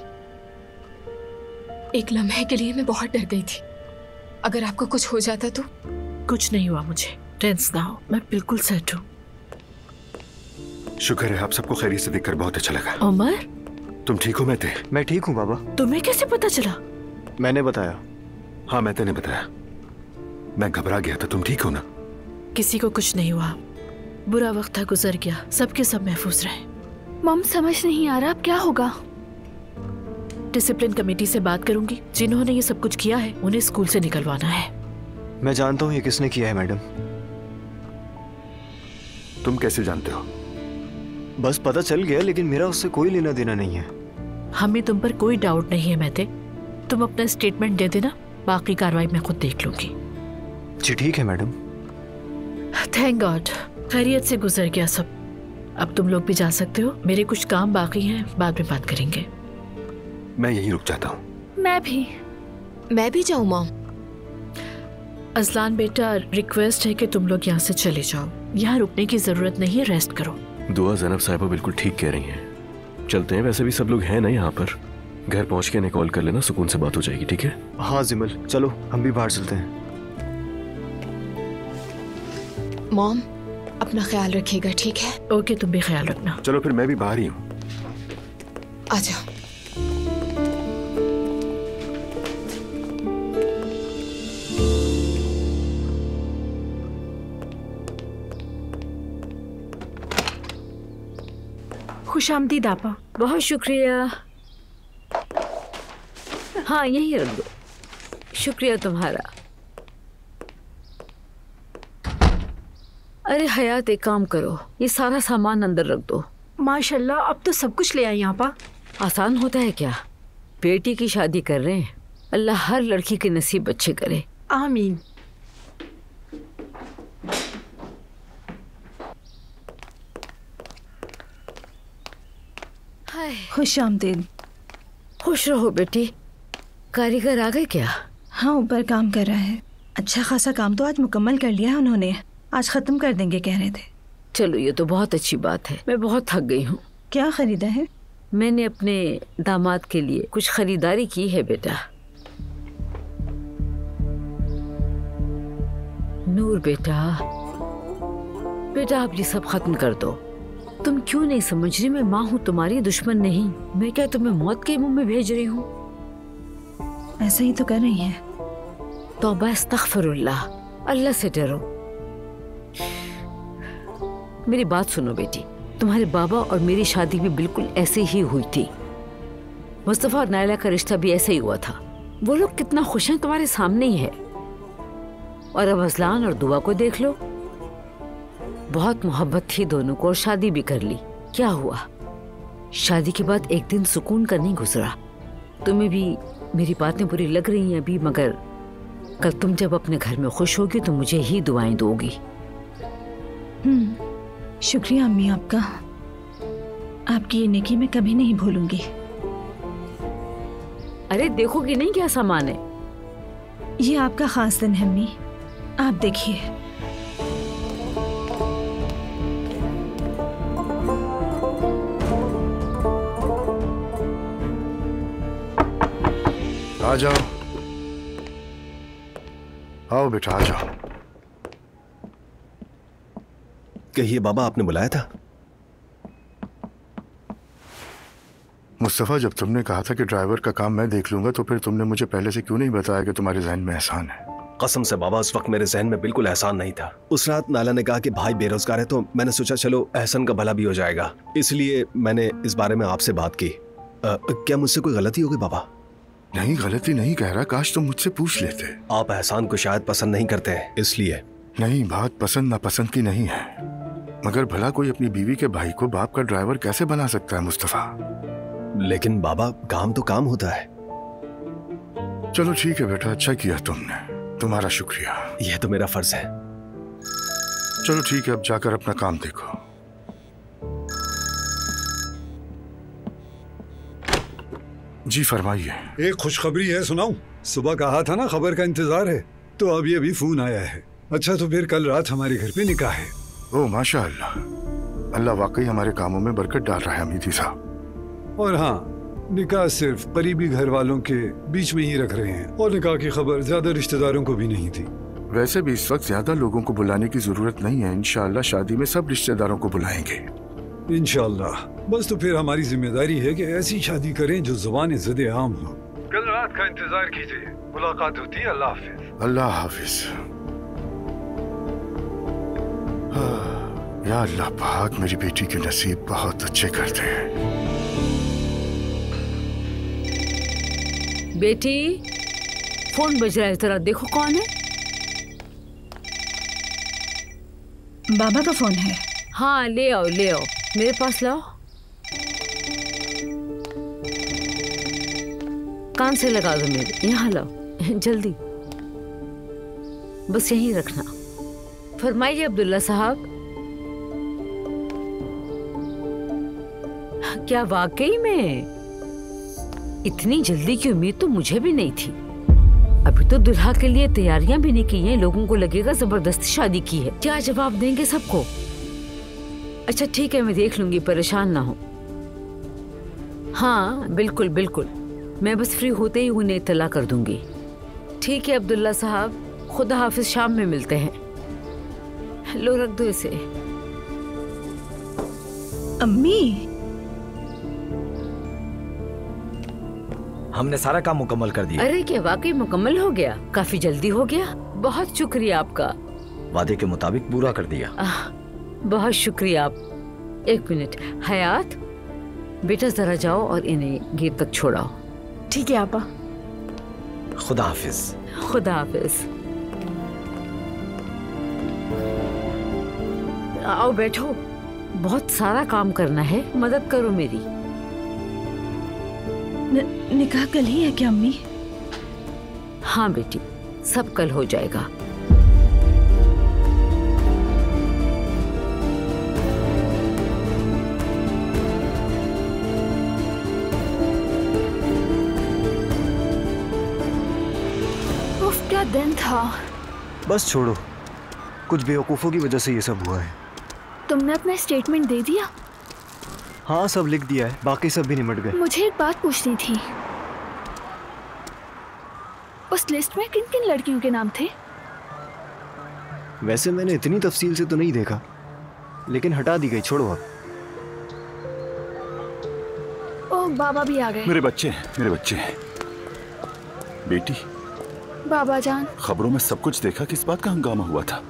एक लम्हे के लिए मैं बहुत डर गई थी। अगर आपको कुछ हो जाता तो? कुछ नहीं हुआ मुझे, टेंशन ना हो, मैं बिल्कुल सेट हूँ। शुक्र है, आप सबको खैरियत से देखकर बहुत अच्छा लगा। उमर, तुम ठीक हो? मैते? मैं ठीक हूँ बाबा। तुम्हें कैसे पता चला? मैंने बताया। हाँ मैते ने बताया। मैं घबरा गया था। तुम ठीक हो ना? किसी को कुछ नहीं हुआ। बुरा वक्त था, गुजर गया। सबके सब महफूज रहे। मॉम समझ नहीं आ रहा अब क्या होगा। डिसिप्लिन कमेटी से बात करूंगी। जिन्होंने ये सब कुछ किया है उन्हें स्कूल से निकलवाना है। मैं जानता हूँ ये किसने किया है मैडम। तुम कैसे जानते हो? बस पता चल गया, लेकिन मेरा उससे कोई लेना देना नहीं है। हमें तुम पर कोई डाउट नहीं है महते। तुम अपना स्टेटमेंट दे देना, बाकी कार्रवाई मैं खुद देख लूंगी। जी ठीक है मैडम। थैंक गॉड खैरियत से गुजर गया सब। अब तुम लोग भी जा सकते हो। मेरे कुछ काम बाकी हैं, बाद में बात करेंगे। मैं यहीं रुक जाता हूँ। मैं भी। मैं भी जाऊँ मॉम? अजलान बेटा, रिक्वेस्ट है कि तुम लोग यहाँ से चले जाओ। यहाँ रुकने की जरूरत नहीं है, रेस्ट करो। दुआ ज़ैनब साहिबा बिल्कुल ठीक कह रही हैं। चलते हैं, वैसे भी सब लोग हैं ना यहाँ पर। घर पहुँच के इन्हें कॉल कर लेना, सुकून से बात हो जाएगी, ठीक है? हाँ जिमल, चलो हम भी बाहर चलते हैं। मॉम, अपना ख्याल रखिएगा, ठीक है? ओके, तुम भी ख्याल रखना। चलो फिर मैं भी बाहर ही हूँ। आ जाओ। खुशामदीद आपा। बहुत शुक्रिया। हाँ, यहीं रख दो। शुक्रिया तुम्हारा। अरे हयात, एक काम करो, ये सारा सामान अंदर रख दो। माशाल्लाह, अब तो सब कुछ ले आई आपा। आसान होता है क्या? बेटी की शादी कर रहे हैं, अल्लाह हर लड़की के नसीब अच्छे करे। आमीन। खुश आमदीद। खुश रहो बेटी। कारीगर आ गए क्या? हाँ, ऊपर काम कर रहा है। अच्छा खासा काम तो आज मुकम्मल कर लिया है उन्होंने। आज खत्म कर देंगे कह रहे थे। चलो, ये तो बहुत अच्छी बात है। मैं बहुत थक गई हूँ। क्या खरीदा है? मैंने अपने दामाद के लिए कुछ खरीदारी की है बेटा। नूर बेटा, बेटा आप ये सब खत्म कर दो। तुम क्यों नहीं समझ रही? मैं माँ हूँ, तुम्हारी दुश्मन नहीं। मैं क्या तुम्हें मौत के मुंह में भेज रही हूँ? ऐसा ही तो कर रही है। तौबा अस्तगफिरुल्लाह, अल्लाह से डरो। मेरी बात सुनो बेटी, तुम्हारे बाबा और मेरी शादी भी बिल्कुल ऐसे ही हुई थी। मुस्तफ़ा और नायला का रिश्ता भी ऐसे ही हुआ था। वो लोग कितना खुश हैं, तुम्हारे सामने ही है। और अब अजलान और दुआ को देख लो, बहुत मोहब्बत थी दोनों को और शादी भी कर ली। क्या हुआ? शादी के बाद एक दिन सुकून का नहीं गुजरा। तुम्हें भी मेरी बातें बुरी लग रही हैं अभी, मगर कल तुम जब अपने घर में खुश होगी तो मुझे ही दुआएं दोगी। शुक्रिया अम्मी आपका। आपकी ये नेकी मैं कभी नहीं भूलूंगी। अरे देखोगी नहीं क्या सामान है? ये आपका खास दिन है अम्मी, आप देखिए। आ जाओ, आओ बेटा, आ जाओ। कहिए बाबा, आपने बुलाया था? मुस्तफ़ा, जब तुमने कहा था कि ड्राइवर का काम मैं देख लूंगा, तो फिर तुमने मुझे पहले से क्यों नहीं बताया कि तुम्हारे जहन में एहसान है? कसम से बाबा, उस वक्त मेरे जहन में बिल्कुल एहसान नहीं था। उस रात नाला ने कहा कि भाई बेरोजगार है, तो मैंने सोचा चलो एहसन का भला भी हो जाएगा, इसलिए मैंने इस बारे में आपसे बात की। क्या मुझसे कोई गलती हो गई बाबा? नहीं, गलती नहीं कह रहा। काश तुम मुझसे पूछ लेते। आप एहसान को शायद पसंद नहीं करते हैं, इसलिए। नहीं, बात पसंद नापसंद की नहीं है, मगर भला कोई अपनी बीवी के भाई को बाप का ड्राइवर कैसे बना सकता है मुस्तफ़ा? लेकिन बाबा, काम तो काम होता है। चलो ठीक है बेटा, अच्छा किया तुमने, तुम्हारा शुक्रिया। यह तो मेरा फर्ज है। चलो ठीक है, अब जाकर अपना काम देखो। जी फरमाइए। एक खुशखबरी है, सुनाऊं? सुबह कहा था ना खबर का इंतजार है, तो अभी फोन आया है। अच्छा, तो फिर कल रात हमारे घर पे निकाह है। ओह माशाअल्लाह, अल्लाह वाकई हमारे कामों में बरकत डाल रहा है अमीदी साहब। और हाँ, निकाह सिर्फ करीबी घर वालों के बीच में ही रख रहे हैं, और निकाह की खबर ज्यादा रिश्तेदारों को भी नहीं थी। वैसे भी इस वक्त ज्यादा लोगों को बुलाने की जरूरत नहीं है। इंशाअल्लाह शादी में सब रिश्तेदारों को बुलाएंगे। इंशाअल्लाह। बस तो फिर हमारी जिम्मेदारी है कि ऐसी शादी करें जो ज़ुबान ज़दे आम हो। कल रात का इंतजार कीजिए, मुलाकात होती है। अल्लाह हाफिज। अल्लाह हाफिज। या अल्लाह पाक मेरी बेटी के नसीब बहुत अच्छे करते हैं। बेटी, फोन बज रहा है, जरा देखो कौन है। बाबा का फोन है। हाँ, ले आओ ले आओ, मेरे पास लाओ। कान से लगा दो मेरे, यहाँ लाओ जल्दी, बस यहीं रखना। फरमाइए अब्दुल्ला साहब। क्या वाकई में? इतनी जल्दी की उम्मीद तो मुझे भी नहीं थी। अभी तो दुल्हा के लिए तैयारियां भी नहीं की हैं, लोगों को लगेगा जबरदस्ती शादी की है। क्या जवाब देंगे सबको? अच्छा ठीक है, मैं देख लूंगी, परेशान ना हो। हाँ बिल्कुल बिल्कुल, मैं बस फ्री होते ही उन्हें इत्तला कर दूंगी। ठीक है अब्दुल्ला साहब, खुदा हाफिज, शाम में मिलते हैं। लो रख दो इसे। अम्मी, हमने सारा काम मुकम्मल कर दिया। अरे क्या वाकई मुकम्मल हो गया? काफी जल्दी हो गया, बहुत शुक्रिया आपका। वादे के मुताबिक पूरा कर दिया। बहुत शुक्रिया आप। एक मिनट हयात, बेटा जरा जाओ और इन्हें गेट तक छोड़ाओ। ठीक है आपा। खुदा हाफिज। खुदा हाफिज। आओ बैठो, बहुत सारा काम करना है, मदद करो मेरी। निकाह कल ही है क्या अम्मी? हाँ बेटी, सब कल हो जाएगा। उफ, क्या दिन था। बस छोड़ो, कुछ बेवकूफ़ों की वजह से ये सब हुआ है। तुमने अपना स्टेटमेंट दे दिया? हाँ सब लिख दिया है, बाकी सब भी निमट गए। मुझे एक बात पूछनी थी, उस लिस्ट में किन किन लड़कियों के नाम थे? वैसे मैंने इतनी तफसील से तो नहीं देखा, लेकिन हटा दी गई, छोड़ो अब। ओ बाबा भी आ गए। मेरे बच्चे हैं, मेरे बच्चे हैं। बेटी, बाबा जान, खबरों में सब कुछ देखा, किस बात का हंगामा हुआ था?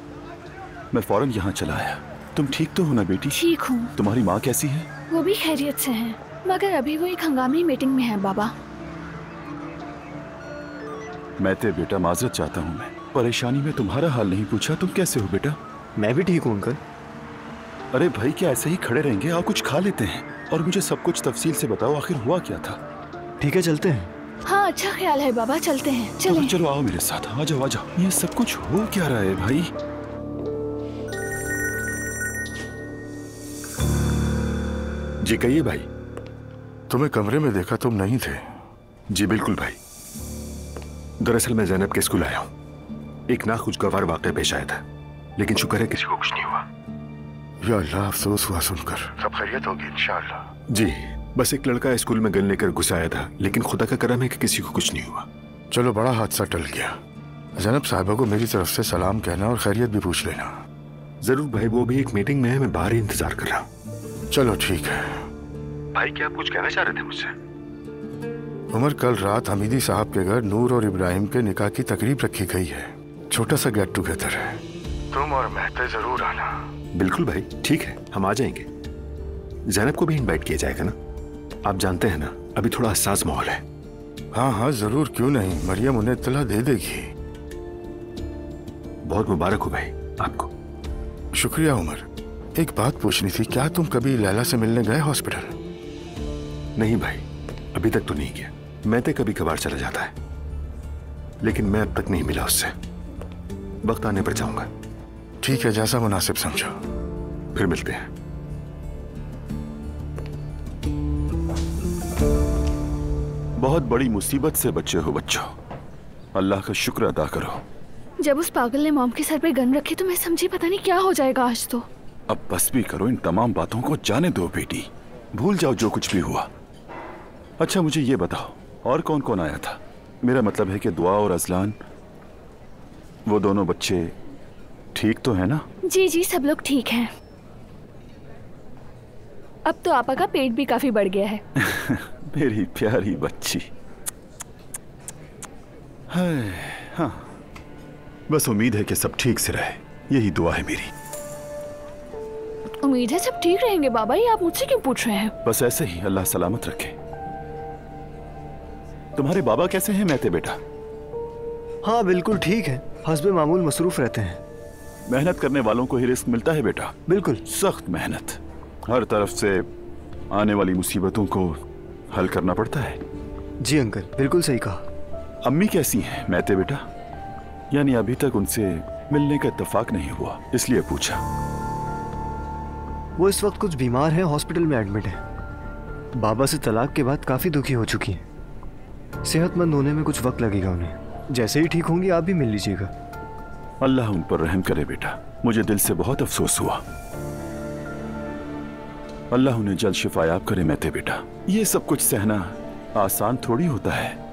मैं फौरन यहाँ चला आया। तुम ठीक तो हो ना बेटी? ठीक हूँ। तुम्हारी माँ कैसी है? वो भी खैरियत से हैं, मगर अभी वो एक हंगामी मीटिंग में है बाबा। मैं ते बेटा माजरत चाहता हूँ, मैं परेशानी में तुम्हारा हाल नहीं पूछा। तुम कैसे हो बेटा? मैं भी ठीक हूँ अंकल। अरे भाई, क्या ऐसे ही खड़े रहेंगे? आओ कुछ खा लेते हैं और मुझे सब कुछ तफसील से बताओ, आखिर हुआ क्या था? ठीक है चलते हैं। हाँ अच्छा ख्याल है बाबा, चलते हैं। चलें। चलो आओ मेरे साथ, आ जाओ आ जाओ। ये सब कुछ हो क्या रहा है भाई? जी कहिए भाई। तुम्हें कमरे में देखा, तुम नहीं थे। जी बिल्कुल भाई, दरअसल मैं जैनब के स्कूल आया हूँ। एक नाखुशगवार वाक़या पेश आया था, लेकिन शुक्र है किसी को कुछ नहीं हुआ। या अल्लाह, अफसोस हुआ सुनकर। सब खैरियत होगी इंशाअल्लाह। जी, बस एक लड़का स्कूल में गन लेकर घुस आया था, लेकिन खुदा का करम है कि किसी को कुछ नहीं हुआ। चलो, बड़ा हादसा टल गया। जैनब साहिबा को मेरी तरफ से सलाम कहना और खैरियत भी पूछ लेना। जरूर भाई, वो भी एक मीटिंग में है, मैं बाहर ही इंतजार कर रहा हूँ। चलो ठीक है। भाई क्या आप कुछ कहना चाह रहे थे मुझसे? उमर, कल रात हमीदी साहब के घर नूर और इब्राहिम के निकाह की तकरीब रखी गई है। छोटा सा गेट टुगेदर है, तुम और महते जरूर आना। बिल्कुल भाई, ठीक है, हम आ जाएंगे। जैनब को भी इनवाइट किया जाएगा ना? आप जानते हैं ना, अभी थोड़ा हसास माहौल है। हाँ हाँ जरूर, क्यों नहीं। मरियम उन्हें इत्तला दे देगी। बहुत मुबारक हो भाई आपको। शुक्रिया उमर। एक बात पूछनी थी, क्या तुम कभी लैला से मिलने गए हॉस्पिटल? नहीं भाई, अभी तक तो नहीं गया। मैं तो कभी कभार चला जाता है, लेकिन मैं अब तक नहीं मिला उससे। वक्त आने पर जाऊंगा। ठीक है, जैसा मुनासिब समझो। फिर मिलते हैं। बहुत बड़ी मुसीबत से बचे हो बच्चों, अल्लाह का शुक्र अदा करो। जब उस पागल ने मॉम के सर पे गन रखी तो मैं समझी पता नहीं क्या हो जाएगा आज तो। अब बस भी करो, इन तमाम बातों को जाने दो बेटी, भूल जाओ जो कुछ भी हुआ। अच्छा मुझे ये बताओ, और कौन कौन आया था? मेरा मतलब है कि दुआ और अजलान, वो दोनों बच्चे ठीक तो है ना? जी जी, सब लोग ठीक हैं। अब तो आपा का पेट भी काफी बढ़ गया है। मेरी प्यारी बच्ची। हाँ, बस उम्मीद है कि सब ठीक से रहे, यही दुआ है मेरी। उम्मीद है सब ठीक रहेंगे बाबा, ये आप मुझसे क्यों पूछ रहे हैं? बस ऐसे ही, अल्लाह सलामत रखे। तुम्हारे बाबा कैसे हैं महते बेटा? हाँ बिल्कुल ठीक है, हस्बे मामूल मसरूफ रहते हैं। मेहनत करने वालों को ही रिस्क मिलता है बेटा। बिल्कुल, सख्त मेहनत, हर तरफ से आने वाली मुसीबतों को हल करना पड़ता है। जी अंकल, बिल्कुल सही कहा। अम्मी कैसी हैं महते बेटा? यानी अभी तक उनसे मिलने का इत्तेफाक नहीं हुआ, इसलिए पूछा। वो इस वक्त कुछ बीमार हैं, हॉस्पिटल में एडमिट है। बाबा से तलाक के बाद काफी दुखी हो चुकी हैं। सेहतमंद होने में कुछ वक्त लगेगा उन्हें। जैसे ही ठीक होंगी आप भी मिल लीजिएगा। अल्लाह उन पर रहम करे बेटा, मुझे दिल से बहुत अफसोस हुआ। अल्लाह उन्हें जल्द शिफायाब करे मेहते बेटा। ये सब कुछ सहना आसान थोड़ी होता है।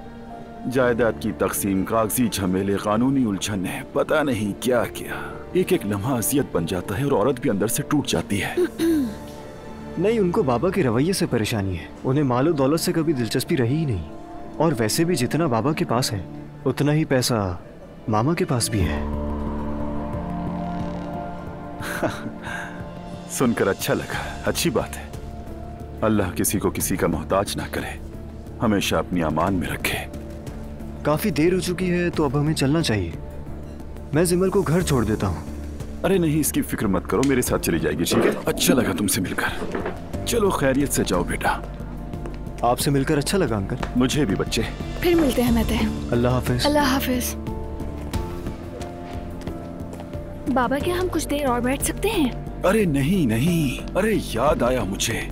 जायदाद की तकसीम, कागजी झमेले, कानूनी उलझने, पता नहीं क्या क्या, एक एक लम्हा अजियत बन जाता है और औरत भी अंदर से टूट जाती है। नहीं, उनको बाबा के रवैये से परेशानी है। उन्हें मालो दौलत से कभी दिलचस्पी रही ही नहीं। और वैसे भी जितना बाबा के पास है उतना ही पैसा मामा के पास भी है। सुनकर अच्छा लगा, अच्छी बात है। अल्लाह किसी को किसी का मोहताज ना करे, हमेशा अपनी अमान में रखे। काफी देर हो चुकी है तो अब हमें चलना चाहिए। मैं जिमल को घर छोड़ देता हूँ। अरे नहीं, इसकी फिक्र मत करो, मेरे साथ चली जाएगी, ठीक है? अच्छा लगा तुमसे मिलकर। चलो खैरियत से जाओ बेटा। आपसे मिलकर अच्छा लगा अंकल। मुझे भी बच्चे। फिर मिलते हैं मेहते। अल्लाह हाफिज। अल्लाह हाफिज। बाबा, क्या हम कुछ देर और बैठ सकते हैं? अरे नहीं नहीं, अरे याद आया मुझे,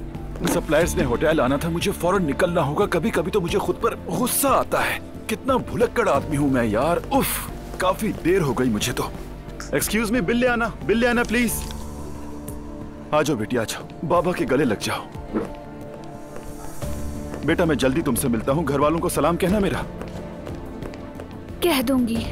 सप्लायर्स ने होटल आना था, मुझे फौरन निकलना होगा। कभी कभी तो मुझे खुद पर गुस्सा आता है, कितना भुलक्कड़ आदमी हूँ मैं यार। उफ, काफी देर हो गई मुझे तो। एक्सक्यूज मी, बिल ले आना प्लीज। आ जाओ बेटी, आ जाओ, बाबा के गले लग जाओ। बेटा मैं जल्दी तुमसे मिलता हूँ, घर वालों को सलाम कहना मेरा। कह दूंगी।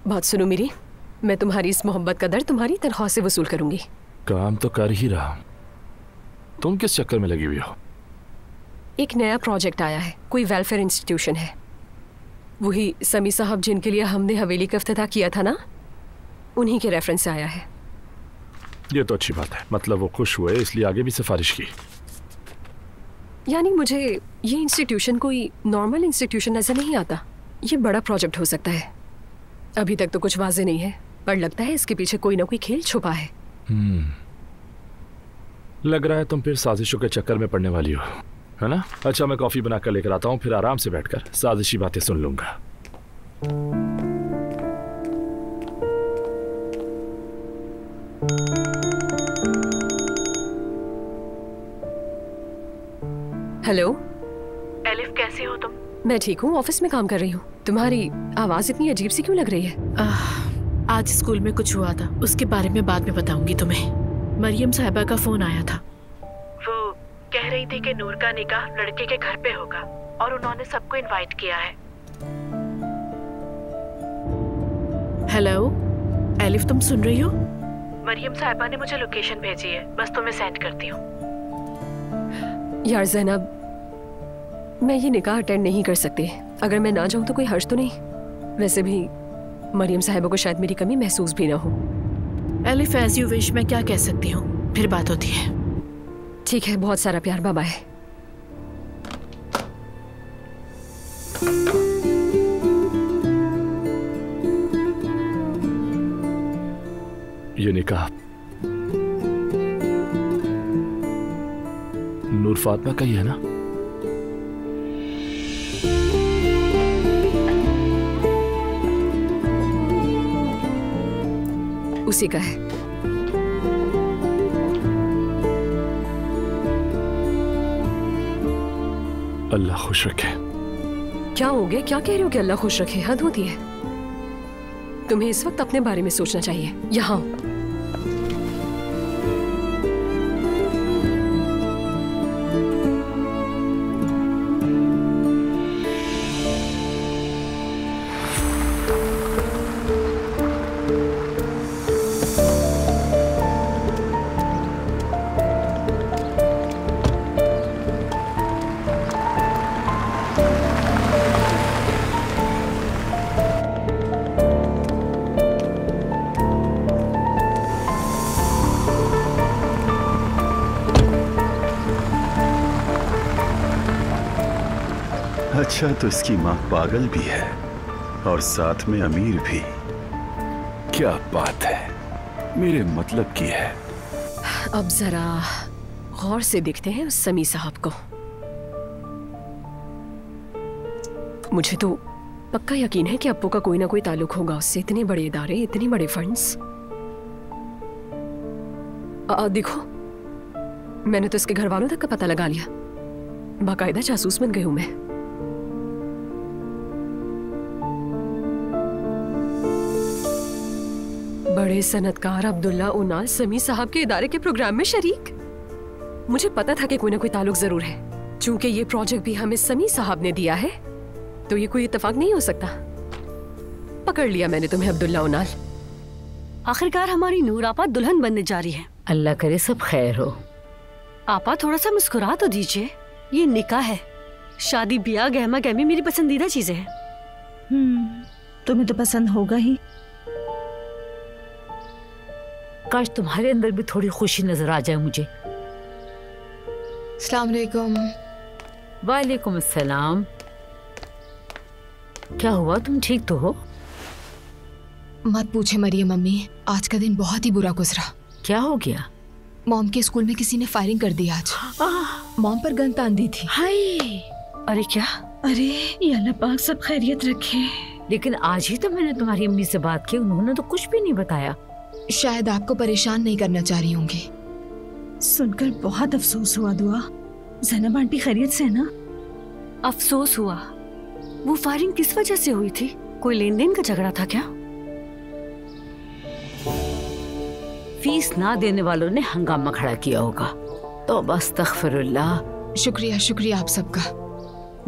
बात सुनो मेरी, मैं तुम्हारी इस मोहब्बत का दर तुम्हारी तनख्वाह से वसूल करूंगी। काम तो कर ही रहा, तुम किस चक्कर में लगी हुई हो? एक नया प्रोजेक्ट आया है, कोई वेलफेयर इंस्टीट्यूशन है। वही समी साहब जिनके लिए हमने हवेली का इफ्तिताह किया था ना, उन्हीं के रेफरेंस से आया है। ये तो अच्छी बात है, मतलब वो खुश हुए इसलिए आगे भी सिफारिश की। यानी मुझे ये इंस्टीट्यूशन कोई नॉर्मल इंस्टीट्यूशन नजर नहीं आता। ये बड़ा प्रोजेक्ट हो सकता है। अभी तक तो कुछ वाज़ेह नहीं है, पर लगता है इसके पीछे कोई ना कोई खेल छुपा है। लग रहा है तुम फिर साजिशों के चक्कर में पड़ने वाली हो, है ना? अच्छा, मैं कॉफी बनाकर लेकर आता हूँ, फिर आराम से बैठकर साजिशी बातें सुन लूंगा। हेलो एलिफ, कैसे हो तुम? मैं ठीक हूँ, ऑफिस में काम कर रही हूँ। तुम्हारी आवाज इतनी अजीब सी क्यों लग रही है? आज स्कूल में कुछ हुआ था, उसके बारे में बाद में बताऊंगी तुम्हें। मरियम साहिबा का फोन आया था। वो कह रही थी कि नूर का निकाह लड़के के घर पे होगा और उन्होंने सबको इनवाइट किया है। हेलो एलिफ, तुम सुन रही हो? मरियम साहिबा ने मुझे लोकेशन भेजी है, बस तुम्हें सेंड करती हूँ। यार ज़ैनब, मैं ये निकाह अटेंड नहीं कर सकती। अगर मैं ना जाऊँ तो कोई हर्ज तो नहीं? वैसे भी मरियम साहिबा को शायद मेरी कमी महसूस भी ना हो। एलिफ, एज यू विश, मैं क्या कह सकती हूँ, फिर बात होती है। ठीक है, बहुत सारा प्यार, बाय बाय। ये निकाह नूर फातिमा का ही है ना? उसी का है। अल्लाह खुश रखे। क्या हो गया? क्या कह रहे हो कि अल्लाह खुश रखे? हद होती है। तुम्हें इस वक्त अपने बारे में सोचना चाहिए। यहाँ अच्छा तो इसकी माँ पागल भी है और साथ में अमीर भी। क्या बात है, मेरे मतलब की है। अब जरा गौर से देखते हैं उस समी साहब को। मुझे तो पक्का यकीन है कि अप्पू का कोई ना कोई ताल्लुक होगा उससे। इतने बड़े इदारे, इतने बड़े फंड्स। देखो, मैंने तो इसके घर वालों तक का पता लगा लिया। बाकायदा जासूस बन गई हूं मैं। बड़े सनतकार अब्दुल्ला उनाल समी साहब के इदारे के प्रोग्राम में शरीक। मुझे पता था कि कोई ना कोई ताल्लुक जरूर है। चूंकि ये प्रोजेक्ट भी हमें समी साहब ने दिया है तो ये कोई इत्तेफाक नहीं हो सकता। पकड़ लिया मैंने तुम्हें अब्दुल्ला उनाल। आखिरकार हमारी नूर आपा दुल्हन बनने जा रही है। अल्लाह करे सब खैर हो। आपा थोड़ा सा मुस्कुरा तो दीजिए। ये निकाह है, शादी ब्याह गहमा गहमी मेरी पसंदीदा चीजें हैं। तुम्हें तो पसंद होगा ही। काश तुम्हारे अंदर भी थोड़ी खुशी नजर आ जाए मुझे। अस्सलाम वालेकुम। वालेकुम अस्सलाम। क्या हुआ, तुम ठीक तो हो? मत पूछे मरियम अम्मी, आज का दिन बहुत ही बुरा गुजरा। क्या हो गया? मॉम के स्कूल में किसी ने फायरिंग कर दी आज। मॉम पर गन तान दी थी। हाय, अरे क्या? अरे ये अल्लाह पाक सब खैरियत रखे। लेकिन आज ही तो मैंने तुम्हारी अम्मी से बात की, उन्होंने तो कुछ भी नहीं बताया। शायद आपको परेशान नहीं करना चाह रही होंगी। सुनकर बहुत अफसोस हुआ। दुआ, ज़ैनब आंटी खैरियत से है ना? अफसोस हुआ? वो फायरिंग किस वजह से हुई थी? कोई लेन देन का झगड़ा था क्या? फीस ना देने वालों ने हंगामा खड़ा किया होगा। तो बस अस्तगफिरुल्लाह। शुक्रिया शुक्रिया आप सबका।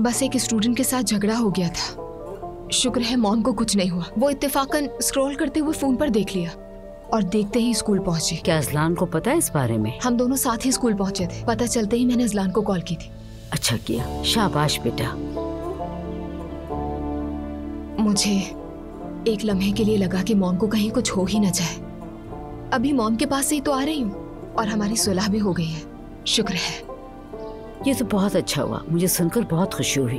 बस एक स्टूडेंट के साथ झगड़ा हो गया था। शुक्र है मॉम को कुछ नहीं हुआ। वो इत्तेफाकन स्क्रॉल करते हुए फोन पर देख लिया और देखते ही स्कूल पहुंचे। क्या अजलान को पता है इस बारे में? हम दोनों साथ ही स्कूल पहुंचे थे। पता चलते ही मैंने अजलान को कॉल की थी। अच्छा किया, शाबाश बेटा। मुझे एक लम्हे के लिए लगा कि मॉम को कहीं कुछ हो ही न जाए। अभी मॉम के पास से ही तो आ रही हूँ और हमारी सुलह भी हो गई है। शुक्र है। ये तो बहुत अच्छा हुआ, मुझे सुनकर बहुत खुशी हुई।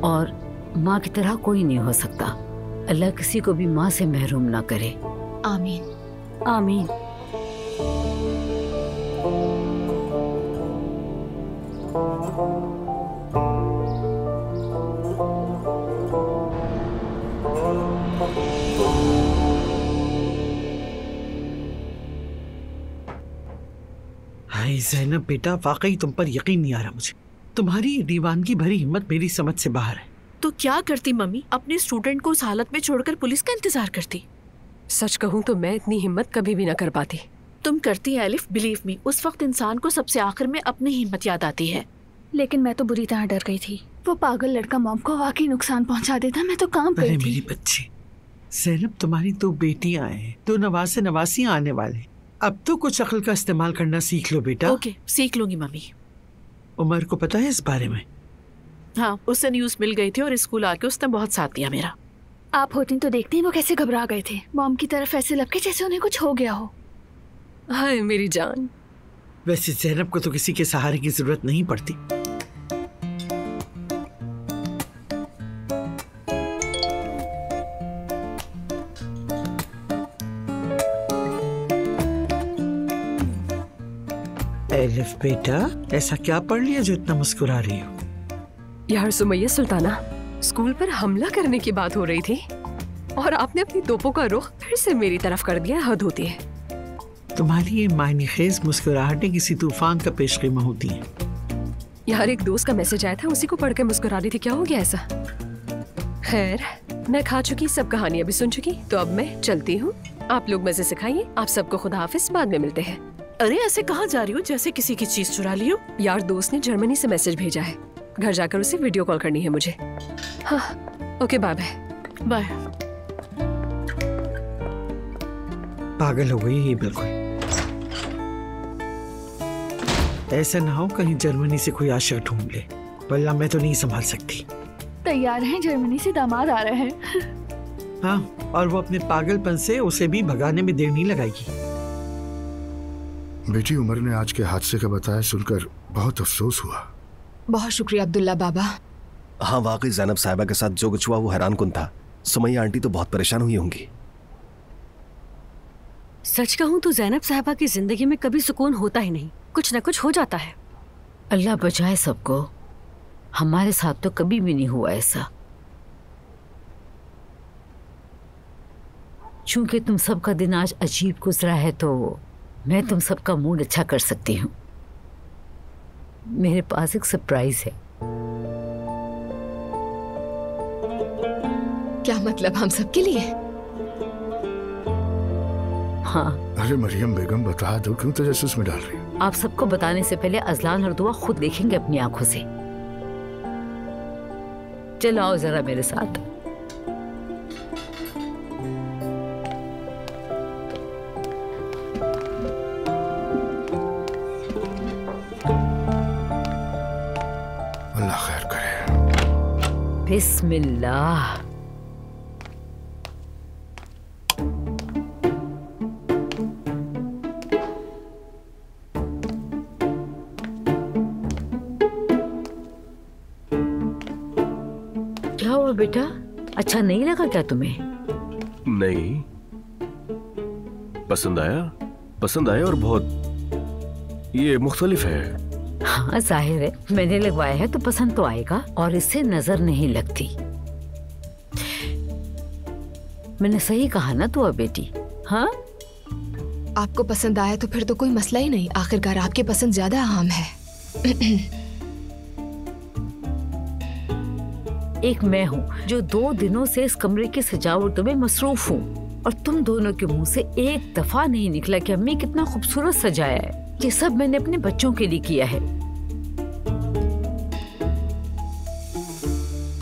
और माँ की तरह कोई नहीं हो सकता। अल्लाह किसी को भी माँ से महरूम ना करे। आमीन आमीन। हाय ज़ैनब बेटा, वाकई तुम पर यकीन नहीं आ रहा मुझे। तुम्हारी दीवानगी भरी हिम्मत मेरी समझ से बाहर है। तो क्या करती मम्मी, अपने स्टूडेंट को उस हालत में छोड़कर पुलिस का इंतजार करती? सच कहूँ तो मैं इतनी हिम्मत कभी भी ना कर पाती। तुम करती है एलिफ, बिलीव मी। उस वक्त इंसान को सबसे आखिर में अपनी हिम्मत याद आती है। लेकिन मैं तो बुरी तरह डर गई थी। वो पागल लड़का मॉम को वाकई नुकसान पहुंचा देता। मैं तो काम अरे गई थी। मेरी बच्ची ज़ैनब, तुम्हारी 2 बेटियां हैं, 2 नवासे नवासियां आने वाले। अब तो कुछ अक्ल का इस्तेमाल करना सीख लो बेटा। ओके, सीख लूंगी मम्मी। उमर को पता है इस बारे में? हाँ, उससे न्यूज़ मिल गई थी और स्कूल आके उसने बहुत साथ दिया मेरा। आप होती तो देखते हैं वो कैसे घबरा गए थे। मॉम की तरफ ऐसे लपके जैसे उन्हें कुछ हो गया हो। हाय मेरी जान। वैसे ज़ैनब को तो किसी के सहारे की जरूरत नहीं पड़ती। एलिफ बेटा, ऐसा क्या पढ़ लिया जो इतना मुस्कुरा रही हो? यार सुमैया सुल्ताना, स्कूल पर हमला करने की बात हो रही थी और आपने अपनी तोपों का रुख फिर से मेरी तरफ कर दिया। हद होती है। तुम्हारी ये मायने खेज मुस्कुराहटें किसी तूफान का पेशकीमा होती हैं। यार एक दोस्त का मैसेज आया था, उसी को पढ़ के मुस्कुरा रही थी। क्या हो गया ऐसा? खैर, मैं खा चुकी, सब कहानियां भी सुन चुकी, तो अब मैं चलती हूँ। आप लोग मजे से खाइए। आप सबको खुदा हाफिज, बाद में मिलते हैं। अरे ऐसे कहाँ जा रही हो जैसे किसी की चीज चुरा ली हो? यार दोस्त ने जर्मनी से मैसेज भेजा है, घर जाकर उसे वीडियो कॉल करनी है मुझे। हाँ ओके, बाय बाय। बाय। पागल हो गई ये बिल्कुल। ऐसा ना हो कहीं जर्मनी से कोई आशिक ढूंढ ले, वल्ला मैं तो नहीं संभाल सकती। तैयार हैं, जर्मनी से दामाद आ रहे हैं। हाँ, और वो अपने पागलपन से उसे भी भगाने में देर नहीं लगाएगी। बेटी उमर ने आज के हादसे का बताया सुनकर बहुत अफसोस हुआ। बहुत शुक्रिया अब्दुल्ला बाबा। हाँ वाकई जैनब साहिबा के साथ जो कुछ हुआ वो हैरानकुन था। सुमैया आंटी तो बहुत परेशान हुई होंगी। सच कहूं तो जैनब साहिबा की जिंदगी में कभी सुकून होता ही नहीं, कुछ न कुछ हो जाता है। अल्लाह बचाए सबको। हमारे साथ तो कभी भी नहीं हुआ ऐसा। चूंकि तुम सबका दिन आज अजीब गुजरा है तो मैं तुम सबका मूड अच्छा कर सकती हूँ। मेरे पास एक सरप्राइज है। क्या मतलब? हम सबके लिए? हाँ। अरे मरियम बेगम बता दो, क्यों तजस्सुस में डाल रही हो? आप सबको बताने से पहले अजलान और दुआ खुद देखेंगे अपनी आंखों से। चलो आओ जरा मेरे साथ। अल्लाह खैर करे। बिस्मिल्लाह। क्या हुआ बेटा, अच्छा नहीं लगा क्या तुम्हें? नहीं, पसंद आया और बहुत ये मुख्तलिफ है। हाँ जाहिर है, मैंने लगवाया है तो पसंद तो आएगा और इससे नजर नहीं लगती। मैंने सही कहा ना तो बेटी? हाँ, आपको पसंद आया तो फिर तो कोई मसला ही नहीं। आखिरकार आपकी पसंद ज्यादा अहम है। एक मैं हूँ जो 2 दिनों से इस कमरे की सजावटों में मसरूफ हूँ और तुम दोनों के मुंह से एक दफा नहीं निकला कि अम्मी कितना खूबसूरत सजाया है। ये सब मैंने अपने बच्चों के लिए किया है।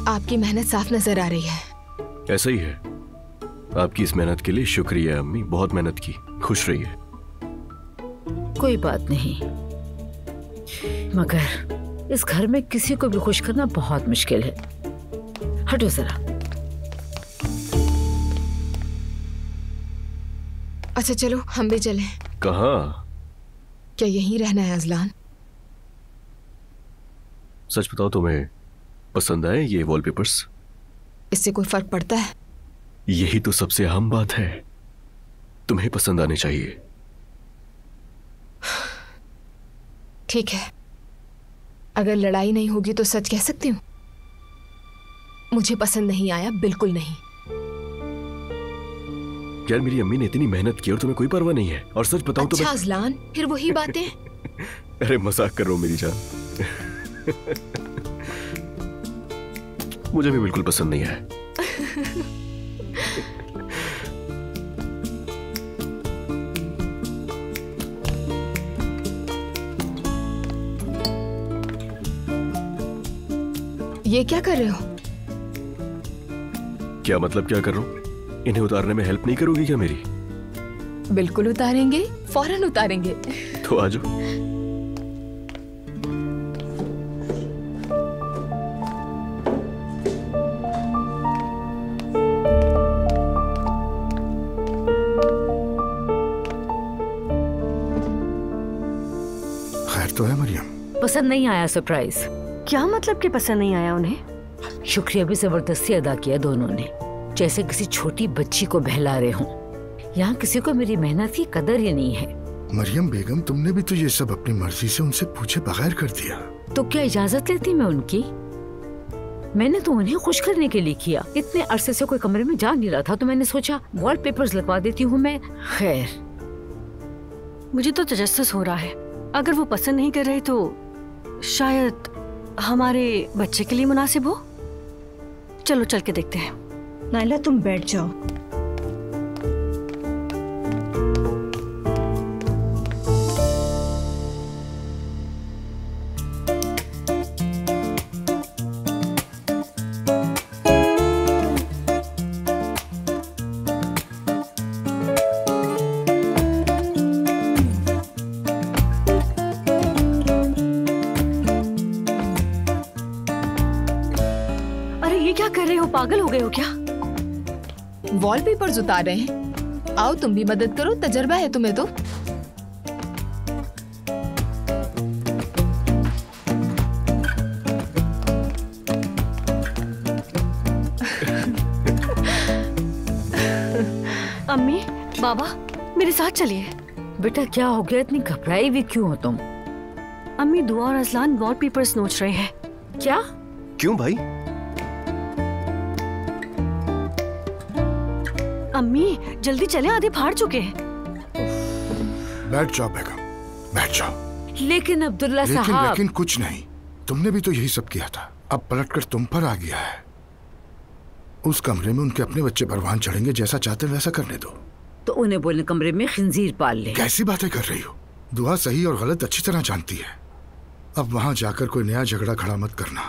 आपकी मेहनत साफ नजर आ रही है। ऐसा ही है। आपकी इस मेहनत के लिए शुक्रिया अम्मी, बहुत मेहनत की। खुश रहिए। कोई बात नहीं, मगर इस घर में किसी को भी खुश करना बहुत मुश्किल है। हटो जरा। अच्छा चलो हम भी चलें। कहाँ? क्या यहीं रहना है अजलान? सच बताओ, तुम्हें पसंद आए ये वॉलपेपर्स? इससे कोई फर्क पड़ता है? यही तो सबसे अहम बात है। तुम्हें पसंद आने चाहिए। ठीक है, अगर लड़ाई नहीं होगी तो सच कह सकती हूँ, मुझे पसंद नहीं आया, बिल्कुल नहीं। यार मेरी अम्मी ने इतनी मेहनत की और तुम्हें कोई परवाह नहीं है। और सच बताऊं तो अच्छा अजलान, फिर वही बातें। अरे मजाक कर रहा हूं मेरी जान। मुझे भी बिल्कुल पसंद नहीं है। ये क्या कर रहे हो? क्या मतलब क्या कर रहा हूं? इन्हें उतारने में हेल्प नहीं करोगी क्या मेरी? बिल्कुल उतारेंगे, फौरन उतारेंगे। तो आ जाओ। खैर तो है मरियम? पसंद नहीं आया सरप्राइज? क्या मतलब कि पसंद नहीं आया उन्हें? शुक्रिया भी जबरदस्ती अदा किया दोनों ने, जैसे किसी छोटी बच्ची को बहला रहे हों। यहाँ किसी को मेरी मेहनत की कदर ही नहीं है। मरियम बेगम, तुमने भी तो ये सब अपनी मर्जी से उनसे पूछे बगैर कर दिया। तो क्या इजाजत लेती मैं उनकी? मैंने तो उन्हें खुश करने के लिए किया। इतने अरसे से कोई कमरे में जा नहीं रहा था तो मैंने सोचा वॉलपेपर्स लगवा देती हूँ मैं। खैर, मुझे तो तजस्सुस हो रहा है। अगर वो पसंद नहीं कर रहे तो शायद हमारे बच्चे के लिए मुनासिब हो। चलो चल के देखते हैं। नायला तुम बैठ जाओ। पागल हो गए हो क्या? वॉलपेपर्स उतार रहे हैं। आओ तुम भी मदद करो, तजर्बा है तुम्हें तो। बाबा मेरे साथ चलिए। बेटा क्या हो गया, इतनी घबराई हुई क्यों हो तुम? अम्मी दुआ और असलान वॉलपेपर्स नोच रहे हैं। क्या? क्यों भाई? अम्मी जल्दी चले, आधे फाड़ चुके हैं। बैठ जाओ बेगम, बैठ जाओ। लेकिन अब्दुल्ला साहब। लेकिन कुछ नहीं, तुमने भी तो यही सब किया था, अब पलटकर तुम पर आ गया है। उस कमरे में उनके अपने बच्चे परवान चढ़ेंगे, जैसा चाहते वैसा करने दो। तो उन्हें बोलने कमरे में खिंजीर पाल ले। कैसी बातें कर रही हो? दुआ सही और गलत अच्छी तरह जानती है। अब वहां जाकर कोई नया झगड़ा खड़ा मत करना।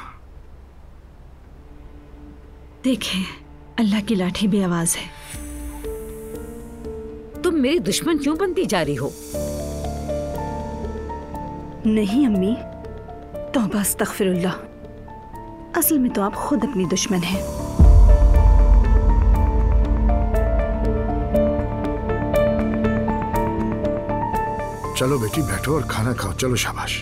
देखें, अल्लाह की लाठी भी आवाज है। तुम मेरी दुश्मन क्यों बनती जा रही हो? नहीं अम्मी, तौबा अस्तगफिरुल्लाह, असल में तो आप खुद अपनी दुश्मन हैं। चलो बेटी बैठो और खाना खाओ, चलो शाबाश।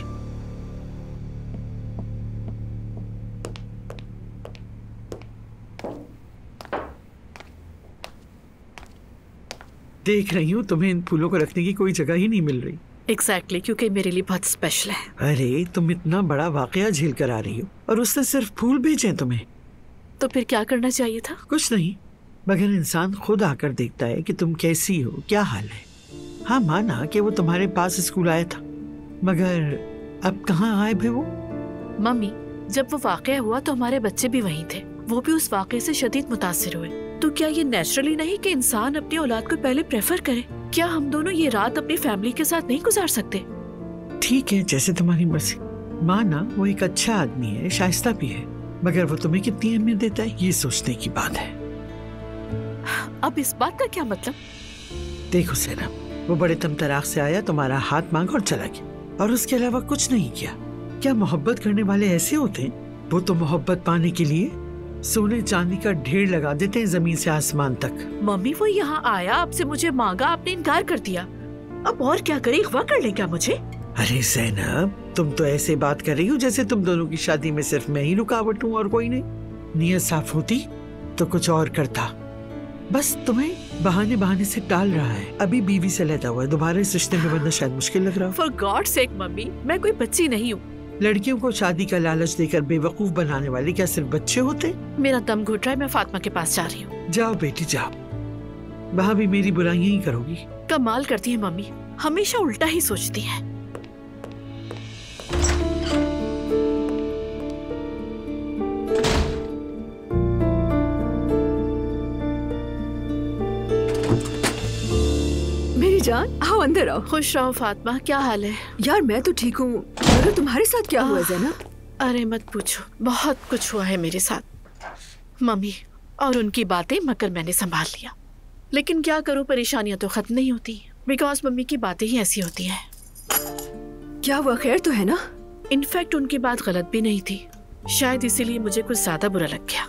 देख रही हूँ तुम्हें इन फूलों को रखने की कोई जगह ही नहीं मिल रही। एग्जैक्टली, क्योंकि मेरे लिए बहुत स्पेशल है। अरे तुम इतना बड़ा वाकया झेल कर आ रही हो और उसने सिर्फ फूल भेजे तुम्हें। तो फिर क्या करना चाहिए था? कुछ नहीं, मगर इंसान खुद आकर देखता है कि तुम कैसी हो, क्या हाल है। हाँ माना कि वो तुम्हारे पास स्कूल आया था, मगर अब कहाँ आए भी वो? मम्मी, जब वो वाकया हुआ तो हमारे बच्चे भी वहीं थे, वो भी उस वाकये से शदीद मुतासिर हुए। तो क्या ये नेचुरली नहीं कि इंसान अपनी औलाद को पहले प्रेफर करे? क्या हम दोनों ये रात अपनी फैमिली के साथ नहीं गुजार सकते? ठीक है, जैसे तुम्हारी मर्जी। माना वो एक अच्छा आदमी है, शाइस्ता भी है, मगर वो तुम्हें कितनी अहमियत देता है ये सोचने की बात है। अब इस बात का क्या मतलब? देखो सैनब, वो बड़े तमतराक से आया, तुम्हारा हाथ मांगा और चला गया, और उसके अलावा कुछ नहीं किया। क्या मोहब्बत करने वाले ऐसे होते हैं? वो तो मोहब्बत पाने के लिए सोने चांदी का ढेर लगा देते हैं जमीन से आसमान तक। मम्मी वो यहाँ आया, आपसे मुझे मांगा, आपने इनकार कर दिया, अब और क्या करे? अगवा कर ले क्या मुझे? अरे ज़ैनब, तुम तो ऐसे बात कर रही हो जैसे तुम दोनों की शादी में सिर्फ मैं ही रुकावट हूँ और कोई नहीं। नियत साफ होती तो कुछ और करता, बस तुम्हें बहाने बहाने से टाल रहा है। अभी बीवी से लेता हुआ है, दोबारा इस रिश्ते में बनना शायद मुश्किल लग रहा हो। फॉर गॉड सेक मम्मी, मैं कोई बच्ची नहीं हूँ। लड़कियों को शादी का लालच देकर बेवकूफ बनाने वाले क्या सिर्फ बच्चे होते? मेरा दम घुट रहा है, मैं फातिमा के पास जा रही हूँ। जाओ बेटी जाओ, वहाँ भी मेरी बुराइयां ही करोगी। कमाल करती है मम्मी, हमेशा उल्टा ही सोचती है। मेरी जान, आओ अंदर आओ। खुश रहो फातिमा, क्या हाल है? यार मैं तो ठीक हूँ, मगर तुम्हारे साथ क्या हुआ ज़ैनब? अरे मत पूछो, बहुत कुछ हुआ है मेरे साथ। मम्मी और उनकी बातें मगर मैंने संभाल लिया, लेकिन क्या करूँ, परेशानियां तो खत्म नहीं होती, बिकॉज मम्मी की बातें ही ऐसी होती हैं। क्या हुआ, खैर तो है ना? इनफैक्ट उनकी बात गलत भी नहीं थी, शायद इसीलिए मुझे कुछ ज्यादा बुरा लग गया।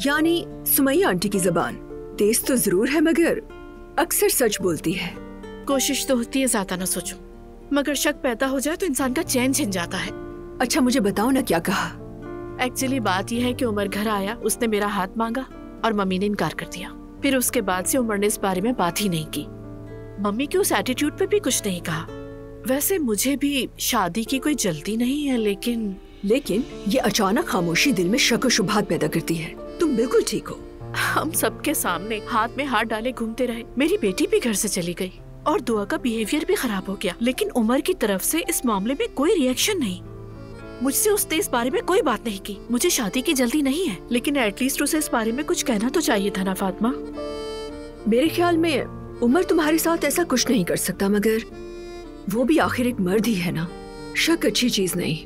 यानी सुमैया आंटी की जबान तेज तो जरूर है, मगर अक्सर सच बोलती है। कोशिश तो होती है ज्यादा ना सोचूं, मगर शक पैदा हो जाए तो इंसान का चैन छिन जाता है। अच्छा मुझे बताओ ना क्या कहा? एक्चुअली बात यह है कि उमर घर आया, उसने मेरा हाथ मांगा और मम्मी ने इनकार कर दिया। फिर उसके बाद से उमर ने इस बारे में बात ही नहीं की। मम्मी के उस एटीट्यूड पे भी कुछ नहीं कहा। वैसे मुझे भी शादी की कोई जल्दी नहीं है, लेकिन ये अचानक खामोशी दिल में शक और शुबहात पैदा करती है। तुम बिल्कुल ठीक हो। हम सबके सामने हाथ में हाथ डाले घूमते रहे, मेरी बेटी भी घर से चली गई और दुआ का बिहेवियर भी खराब हो गया, लेकिन उमर की तरफ से इस मामले में कोई रिएक्शन नहीं। मुझसे उसने इस बारे में कोई बात नहीं की। मुझे शादी की जल्दी नहीं है, लेकिन एटलीस्ट उसे इस बारे में कुछ कहना तो चाहिए था ना फातिमा। मेरे ख्याल में उमर तुम्हारे साथ ऐसा कुछ नहीं कर सकता, मगर वो भी आखिर एक मर्द ही है ना। शक अच्छी चीज नहीं,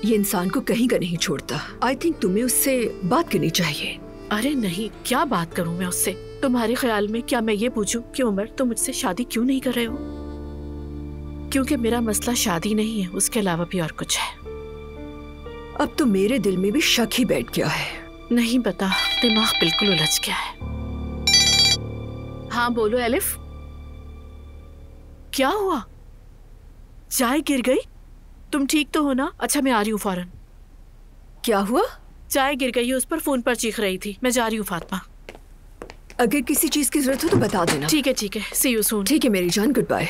ये इंसान को कहीं का नहीं छोड़ता। आई थिंक तुम्हें उससे बात करनी चाहिए। अरे नहीं, क्या बात करूं मैं उससे? तुम्हारे ख्याल में क्या मैं ये पूछूं कि उमर तुम मुझसे शादी क्यों नहीं कर रहे हो? क्योंकि मेरा मसला शादी नहीं है, उसके अलावा भी और कुछ है। अब तो मेरे दिल में भी शक ही बैठ गया है। नहीं पता, दिमाग बिल्कुल उलझ गया है। हाँ बोलो एलिफ, क्या हुआ? चाय गिर गई? तुम ठीक तो हो ना? अच्छा मैं आ रही हूँ फौरन। क्या हुआ? चाय गिर गई, उस पर फोन पर चीख रही थी। मैं जा रही हूँ फातिमा। अगर किसी चीज की जरूरत हो तो बता देना। ठीक है, सी यू सून। ठीक है मेरी जान, गुड बाय।